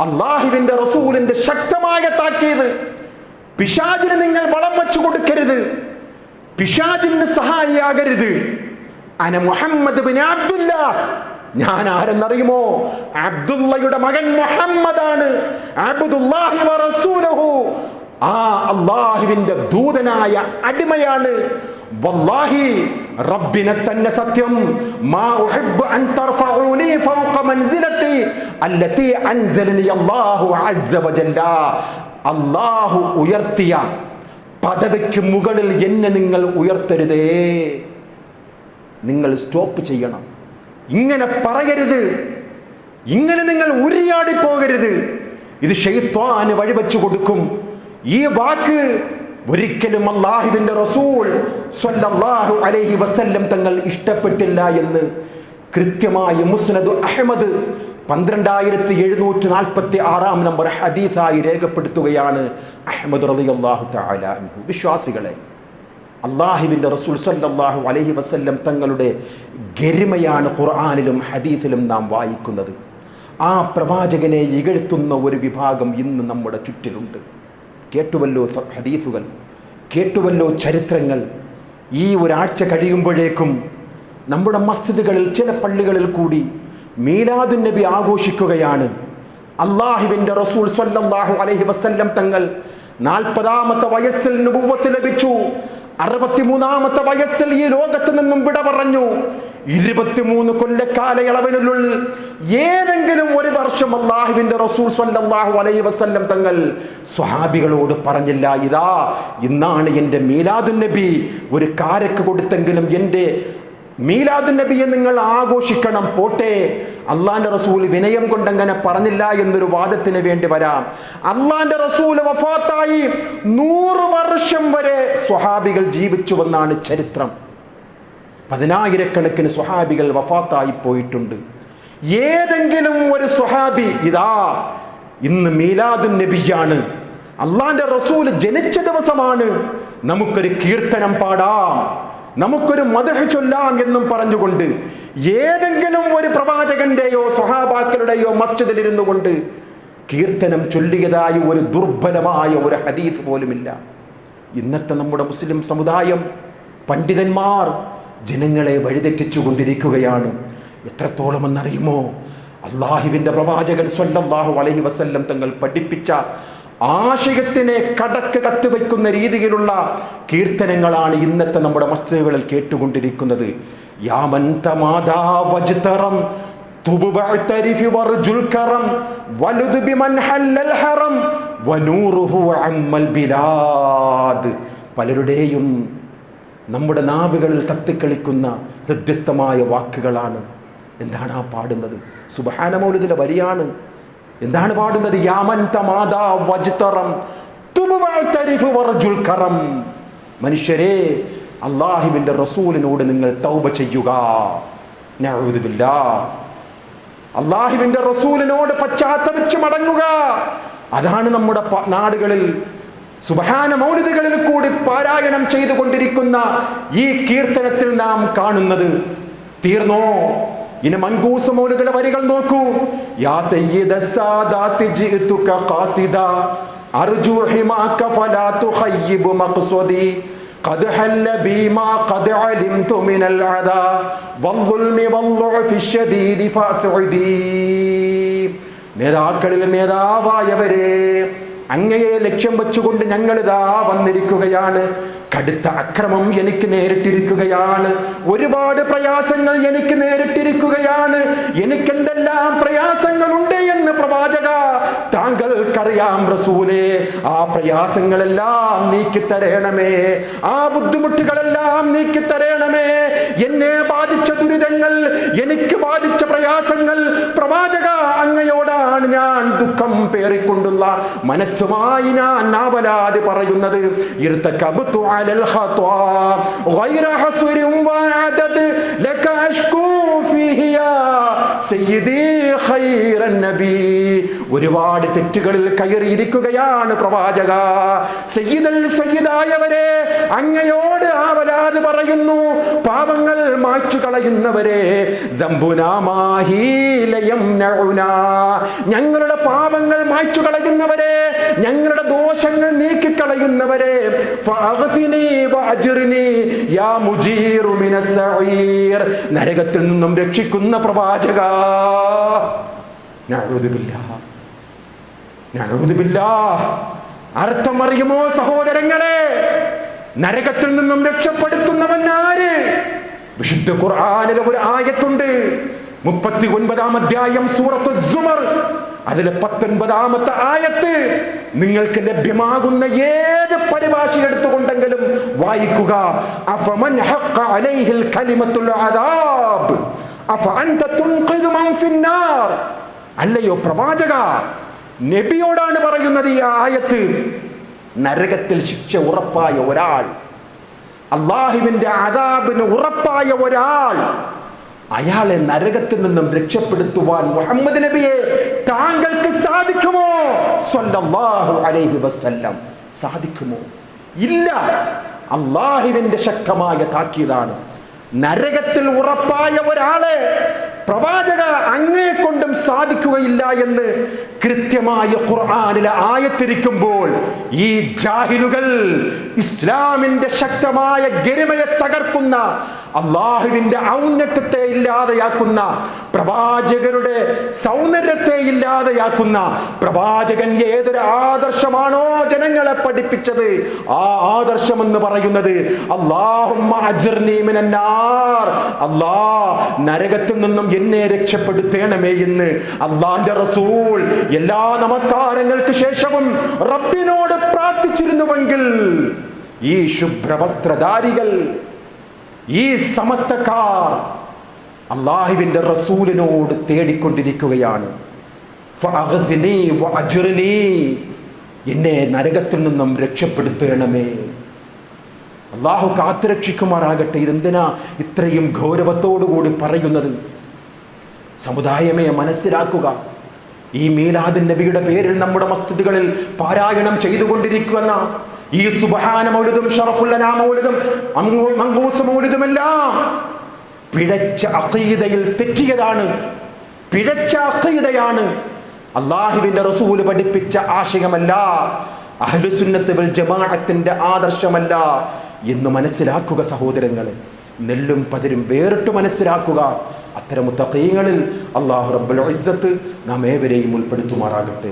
അല്ലാഹുവിന്റെ റസൂലിന്റെ ശക്തമായ താക്കീത്. പിശാചിന് നിങ്ങൾ വളം വെച്ചു കൊടുക്കരുത്, പിശാചിന് സഹായിയാകരുത്. അന മുഹമ്മദ് ബിൻ അബ്ദുല്ലാ, ഞാൻ ആരെന്നറിയുമോ? അബ്ദുള്ളയുടെ മകൻ മുഹമ്മദാണ്. അബ്ദുല്ലാഹി വ റസൂലുഹു, ആ അല്ലാഹുവിന്റെ ദൂതനായ അടിമയാണ്. വല്ലാഹി, റബ്ബിനെ തന്നെ സത്യം, മാ ഉഹിബ്ബു അൻ തർഫഊനി ഫൗഖ മൻസിലതി അല്ലതി അൻസലനി അല്ലാഹു അസ്സ വജല്ല, അല്ലാഹു ഉയർത്തിയ പദവിക്ക് മുകളിൽ എന്നെ നിങ്ങൾ ഉയർത്തരുതേ. നിങ്ങൾ സ്റ്റോപ്പ് ചെയ്യണം. ഇങ്ങനെ പറയരുത്, ഇങ്ങനെ നിങ്ങൾ ഉരിയാടി പോകരുത്. ഇത് ശൈത്വാന് വഴിവെച്ചു കൊടുക്കും. ഈ വാക്ക് ഒരിക്കലും അല്ലാഹുവിന്റെ റസൂൽ സ്വല്ലല്ലാഹു അലൈഹി വസല്ലം തങ്ങൾ ഇഷ്ടപ്പെട്ടില്ല എന്ന് കൃത്യമായി മുസ്നദ് അഹ്മദ് 12746 നമ്പർ ഹദീസായി രേഖപ്പെടുത്തുകയാണ് അഹ്മദ് റളിയല്ലാഹു തആല അൻഹു. വിശ്വാസികളെ, അല്ലാഹുവിന്റെ റസൂൽ സ്വല്ലല്ലാഹു അലൈഹി വസല്ലം തങ്ങളുടെ ഗരിമയാണ് ഖുർആനിലും ഹദീസിലും നാം വായിക്കുന്നത്. ആ പ്രവാചകനെ ഇകഴ്ത്തുന്ന ഒരു വിഭാഗം ഇന്ന് നമ്മുടെ ചുറ്റിലുണ്ട്. കേട്ടുവല്ലോ ഹദീസുകൾ, കേട്ടുവല്ലോ ചരിത്രങ്ങൾ. ഈ ഒരാഴ്ച കഴിയുമ്പോഴേക്കും നമ്മുടെ മസ്ജിദുകളിൽ, ചില പള്ളികളിൽ കൂടി മീലാദുൻ നബി ആഘോഷിക്കുകയാണ്. അല്ലാഹുവിന്റെ റസൂൽ സ്വല്ലല്ലാഹു അലൈഹി വസല്ലം തങ്ങൾ 40ാമത്തെ വയസ്സിൽ നുബുവത്ത് ലഭിച്ചു. 63ാമത്തെ വയസ്സിൽ ഈ ലോകത്ത് നിന്നും വിട പറഞ്ഞു. 23 കൊല്ലക്കാലയളവിനുള്ളിൽ ഏതെങ്കിലും ഒരു വർഷം അല്ലാഹുവിന്റെ റസൂൽ സ്വല്ലല്ലാഹു അലൈഹി വസല്ലം തങ്ങൾ സ്വഹാബികളോട് പറഞ്ഞില്ല, ഇതാ ഇന്നാണ് എൻ്റെ മീലാദുൻ നബി, ഒരു കാരക്ക് കൊടുത്തെങ്കിലും എൻ്റെ മീലാദുൻ നബിയെ നിങ്ങൾ ആഘോഷിക്കണം. പോട്ടെ, അള്ളാന്റെ റസൂൽ വിനയം കൊണ്ടങ്ങനെ പറഞ്ഞില്ല എന്നൊരു വാദത്തിന് വേണ്ടി വരാം. അള്ളാന്റെ റസൂൽ വഫാത്തായി 100 വർഷം വരെ സ്വഹാബികൾ ജീവിച്ചുവെന്നാണ് ചരിത്രം. 10,000-കണക്കിന് സ്വഹാബികൾ വഫാത്തായി പോയിട്ടുണ്ട്. ഏതെങ്കിലും ഒരു സ്വഹാബി ഇതാ ഇന്ന് മീലാദുൻ നബിയാണ്, അള്ളാന്റെ റസൂൽ ജനിച്ച ദിവസമാണ്, നമുക്കൊരു കീർത്തനം പാടാം, നമുക്കൊരു മദ്ഹ് ചൊല്ലാം എന്നും പറഞ്ഞുകൊണ്ട് ഏതെങ്കിലും ഒരു പ്രവാചകന്റെയോ സ്വഹാബാക്കളുടെയോ മസ്ജിദിൽ ഇരുന്നു കൊണ്ട് കീർത്തനം ചൊല്ലിയതായി ഒരു ദുർബലമായ ഒരു ഹദീസ് പോലുമില്ല. ഇന്നത്തെ നമ്മുടെ മുസ്ലിം സമുദായം, പണ്ഡിതന്മാർ ജനങ്ങളെ വഴിതെറ്റിച്ചു കൊണ്ടിരിക്കുകയാണ്. എത്രത്തോളം എന്നറിയുമോ? അല്ലാഹുവിന്റെ പ്രവാചകൻ സ്വല്ലല്ലാഹു അലൈഹി വസല്ലം തങ്ങൾ പഠിപ്പിച്ച ആശയത്തിനെ കടക്ക് കത്തുവയ്ക്കുന്ന രീതിയിലുള്ള കീർത്തനങ്ങളാണ് ഇന്നത്തെ നമ്മുടെ മസ്ജിദുകളിൽ കേട്ടുകൊണ്ടിരിക്കുന്നത്. യാമൻ തമാദാ വജ്തറം തുബ് വഅ്തരിഫി വർജുൽ കറം വലുദ് ബിമൻ ഹല്ലൽ ഹറം വനൂറുഹു അമ്മൽ ബിലാദ്. പലരുടെയും നമ്മുടെ നാവുകളിൽ തത്തിക്കളിക്കുന്ന വ്യത്യസ്തമായ വാക്കുകളാണ്. എന്താണ് ആ പാടുന്നത്? സുബ്ഹാന മൗലിദിലെ വരിയാണ്. എന്താണ് പാടുന്നത്? യാമൻ തമാദാ വജ്തറം തുബ് വഅ്തരിഫി വർജുൽ കറം. മനുഷ്യരെ, അല്ലാഹുവിൻ്റെ റസൂലിനോട് നിങ്ങൾ തൗബ ചെയ്യുക. നഊദു ബില്ലാഹ്. അല്ലാഹുവിൻ്റെ റസൂലിനോട് പശ്ചാത്തപിച്ച് മടങ്ങുക. അതാണ് നമ്മുടെ നാടുകളിൽ സുബ്ഹാന മൗലിദുകളിൽ കൂടി പാരായണം ചെയ്തുകൊണ്ടിരിക്കുന്ന ഈ കീർത്തനത്തിൽ നാം കാണുന്നത്. തീർന്നോ? ഇനി മൻകൂസ് മൗലിദിലെ വരികൾ നോക്കൂ. യാ സയ്യിദസ് സാദാത്തി ജിഅ്തുക ഖാസിദാ അർജു ഹിമാക ഫലാ തുഖയ്യിബ് മഖ്സദി ഖദ് ഹല്ല ബിമാ ഖദ് അലിംതു മിനൽ അദാ വൽളുൽമി വൽളുഅഫി ശദീദി ഫസ്ഉദി. നേതാക്കളിൽ നേതാവായവരെ, അങ്ങയെ ലക്ഷ്യം വെച്ചുകൊണ്ട് ഞങ്ങളിതാ വന്നിരിക്കുകയാണ്. കടുത്ത അക്രമം എനിക്ക് നേരിട്ടിരിക്കുകയാണ്. ഒരുപാട് പ്രയാസങ്ങൾ എനിക്ക് നേരിട്ടിരിക്കുകയാണ്. എനിക്കെന്തെല്ലാം പ്രയാസങ്ങളുണ്ട് എന്ന് പ്രവാചക താങ്കൾക്കറിയാം റസൂലേ. ആ പ്രയാസങ്ങളെല്ലാം നീക്കിത്തരേണമേ, ആ ബുദ്ധിമുട്ടുകളെല്ലാം നീക്കിത്തരേണമേ. എന്നെ ബാധിച്ച ദുരിതങ്ങൾ, എനിക്ക് ബാധിച്ച പ്രയാസങ്ങൾ പ്രവാചക അങ്ങയോടാണ് ഞാൻ ദുഃഖം പേറിക്കൊണ്ടുള്ള മനസ്സുമായി ഞാൻ നാവലാതി പറയുന്നത്. ഇർതകബ്തു അലൽ ഖത്വാ ഗൈറ ഹസ്രിൻ വഅദദ് ലക അഷ്കൂ ഫീഹി യാ സയ്യിദി ഖൈറൻ നബി. ഒരുപാട് തെറ്റുകളിൽ കയറിയിരിക്കുകയാണ് പ്രവാചക. സയ്യിദായവരെ, അങ്ങയോട് ആവലാത് പറയുന്നു. പാപങ്ങൾ മായ്ച്ചു കളയുന്നവരെ, ഞങ്ങളുടെ പാപങ്ങൾ മായ്ച്ചു കളയുന്നവരെ, ഞങ്ങളുടെ ദോഷങ്ങൾ നീക്കിക്കളയുന്നവരെ, നരകത്തിൽ നിന്നും രക്ഷിക്കുന്ന പ്രവാചക. അർത്ഥം അറിയുമോ സഹോദരങ്ങളെ? നരകത്തിൽ നിന്നും രക്ഷപ്പെടുത്തുന്നവൻ ആര്? വിശുദ്ധ ഖുർആനിലെ ഒരു ആയത്തുണ്ട്, 39-ാം അധ്യായം സൂറത്തു സുമർ, അതിലെ 19-ാമത്തെ ആയത്ത്. നിങ്ങൾക്ക് ലഭ്യമാകുന്ന ഏത് പരിഭാഷ എടുത്തുകൊണ്ടെങ്കിലും വായിക്കുക. അഫമൻ ഹഖ അലൈഹിൽ കലിമത്തുൽ അദാബ് അഫഅൻത തുൻഖിദു മൻ ഫിന്നാർ. അല്ലയോ പ്രവാചക, നബിയോടാണ് പറയുന്നത് ഈ ആയത്ത്. നരകത്തിൽ ശിക്ഷ ഉറപ്പായ ഒരാൾ, അല്ലാഹുവിന്റെ അദാബിന് ഉറപ്പായ ഒരാൾ, അയാളെ നരകത്തിൽ നിന്നും രക്ഷപ്പെടുത്തുവാൻ മുഹമ്മദ് നബിയെ താങ്കൾക്ക് സാധിക്കുമോ? സ്വല്ലല്ലാഹു അലൈഹി വസല്ലം, സാധിക്കുമോ? ഇല്ല. അല്ലാഹുവിന്റെ ശക്തമായ താക്കീതാണ്. നരകത്തിൽ ഉറപ്പായ ഒരാളെ പ്രവാചക അങ്ങയെ കൊണ്ടും സാധിക്കുകയില്ല എന്ന് കൃത്യമായ ഖുർആനിലെ ആയത്തിരിക്കുമ്പോൾ, ഈ ജാഹിലുകൾ ഇസ്ലാമിന്റെ ശക്തമായ ഗരിമയെ തകർക്കുന്ന, അല്ലാഹുവിന്റെ ഔന്നത്യത്തെ ഇല്ലാതെയാക്കുന്ന, പ്രവാചകരുടെ സൗന്ദര്യത്തെ ഇല്ലാതെയാക്കുന്ന, പ്രവാചകൻ ഏതൊരു ആദർശമാണോ ജനങ്ങളെ പഠിപ്പിച്ചത്, ആ ആദർശം എന്ന് പറയുന്നത് അല്ലാഹുമ്മ അജ്ർനി മിനന്നാർ, നരകത്തിൽ നിന്നും എന്നെ രക്ഷപ്പെടുത്തേണമേ എന്ന് അല്ലാഹുവിന്റെ റസൂൽ എല്ലാ നമസ്കാരങ്ങൾക്ക് ശേഷവും റബ്ബിനോട് പ്രാർത്ഥിച്ചിരുന്നുവെങ്കിൽ, ഈ ശുഭ്രവസ്ത്രധാരികൾ, ഈ സമസ്തക്കാർ അല്ലാഹുവിന്റെ റസൂലിനോട് തേടിക്കൊണ്ടിരിക്കുകയാണ്. ഫഅഗ്ഫിനി വഅജ്റിനി, എന്നെ നരകത്തിൽ നിന്നും രക്ഷപ്പെടുത്തേണമേ. അല്ലാഹു കാത്തുരക്ഷിക്കുമാറാകട്ടെ. ഇതെന്തിനാ ഇത്രയും ഗൗരവത്തോടുകൂടി പറയുന്നത്? സമുദായമേ, മനസ്സിലാക്കുക. ഈ മീലാദുൻ നബിയുടെ പേരിൽ നമ്മുടെ മസ്ജിദുകളിൽ പാരായണം ചെയ്തുകൊണ്ടിരിക്കുന്ന ഈ സുബ്ഹാന മൗലിദും ശറഫുൽ അനാ മൗലിദും മങ്കൂസ് മൗലിദുമെല്ലാം പിഴച്ച അഖീദയിൽ തെറ്റിയതാണ്, പിഴച്ച അഖീദയാണ്. അല്ലാഹുവിന്റെ റസൂൽ പഠിപ്പിച്ച ആശയമല്ല, അഹ്ലുസുന്നത്ത് വൽ ജമാഅത്തിന്റെ ആദർശമല്ല എന്ന് മനസ്സിലാക്കുക സഹോദരങ്ങളെ. നെല്ലും പതിരും വേറിട്ട് മനസ്സിലാക്കുക. അത്തരം മുത്തഖീങ്ങളിൽ അല്ലാഹു റബ്ബുൽ ഇസ്സത്ത് നാം ഏവരെയും ഉൾപ്പെടുത്തുമാറാകട്ടെ.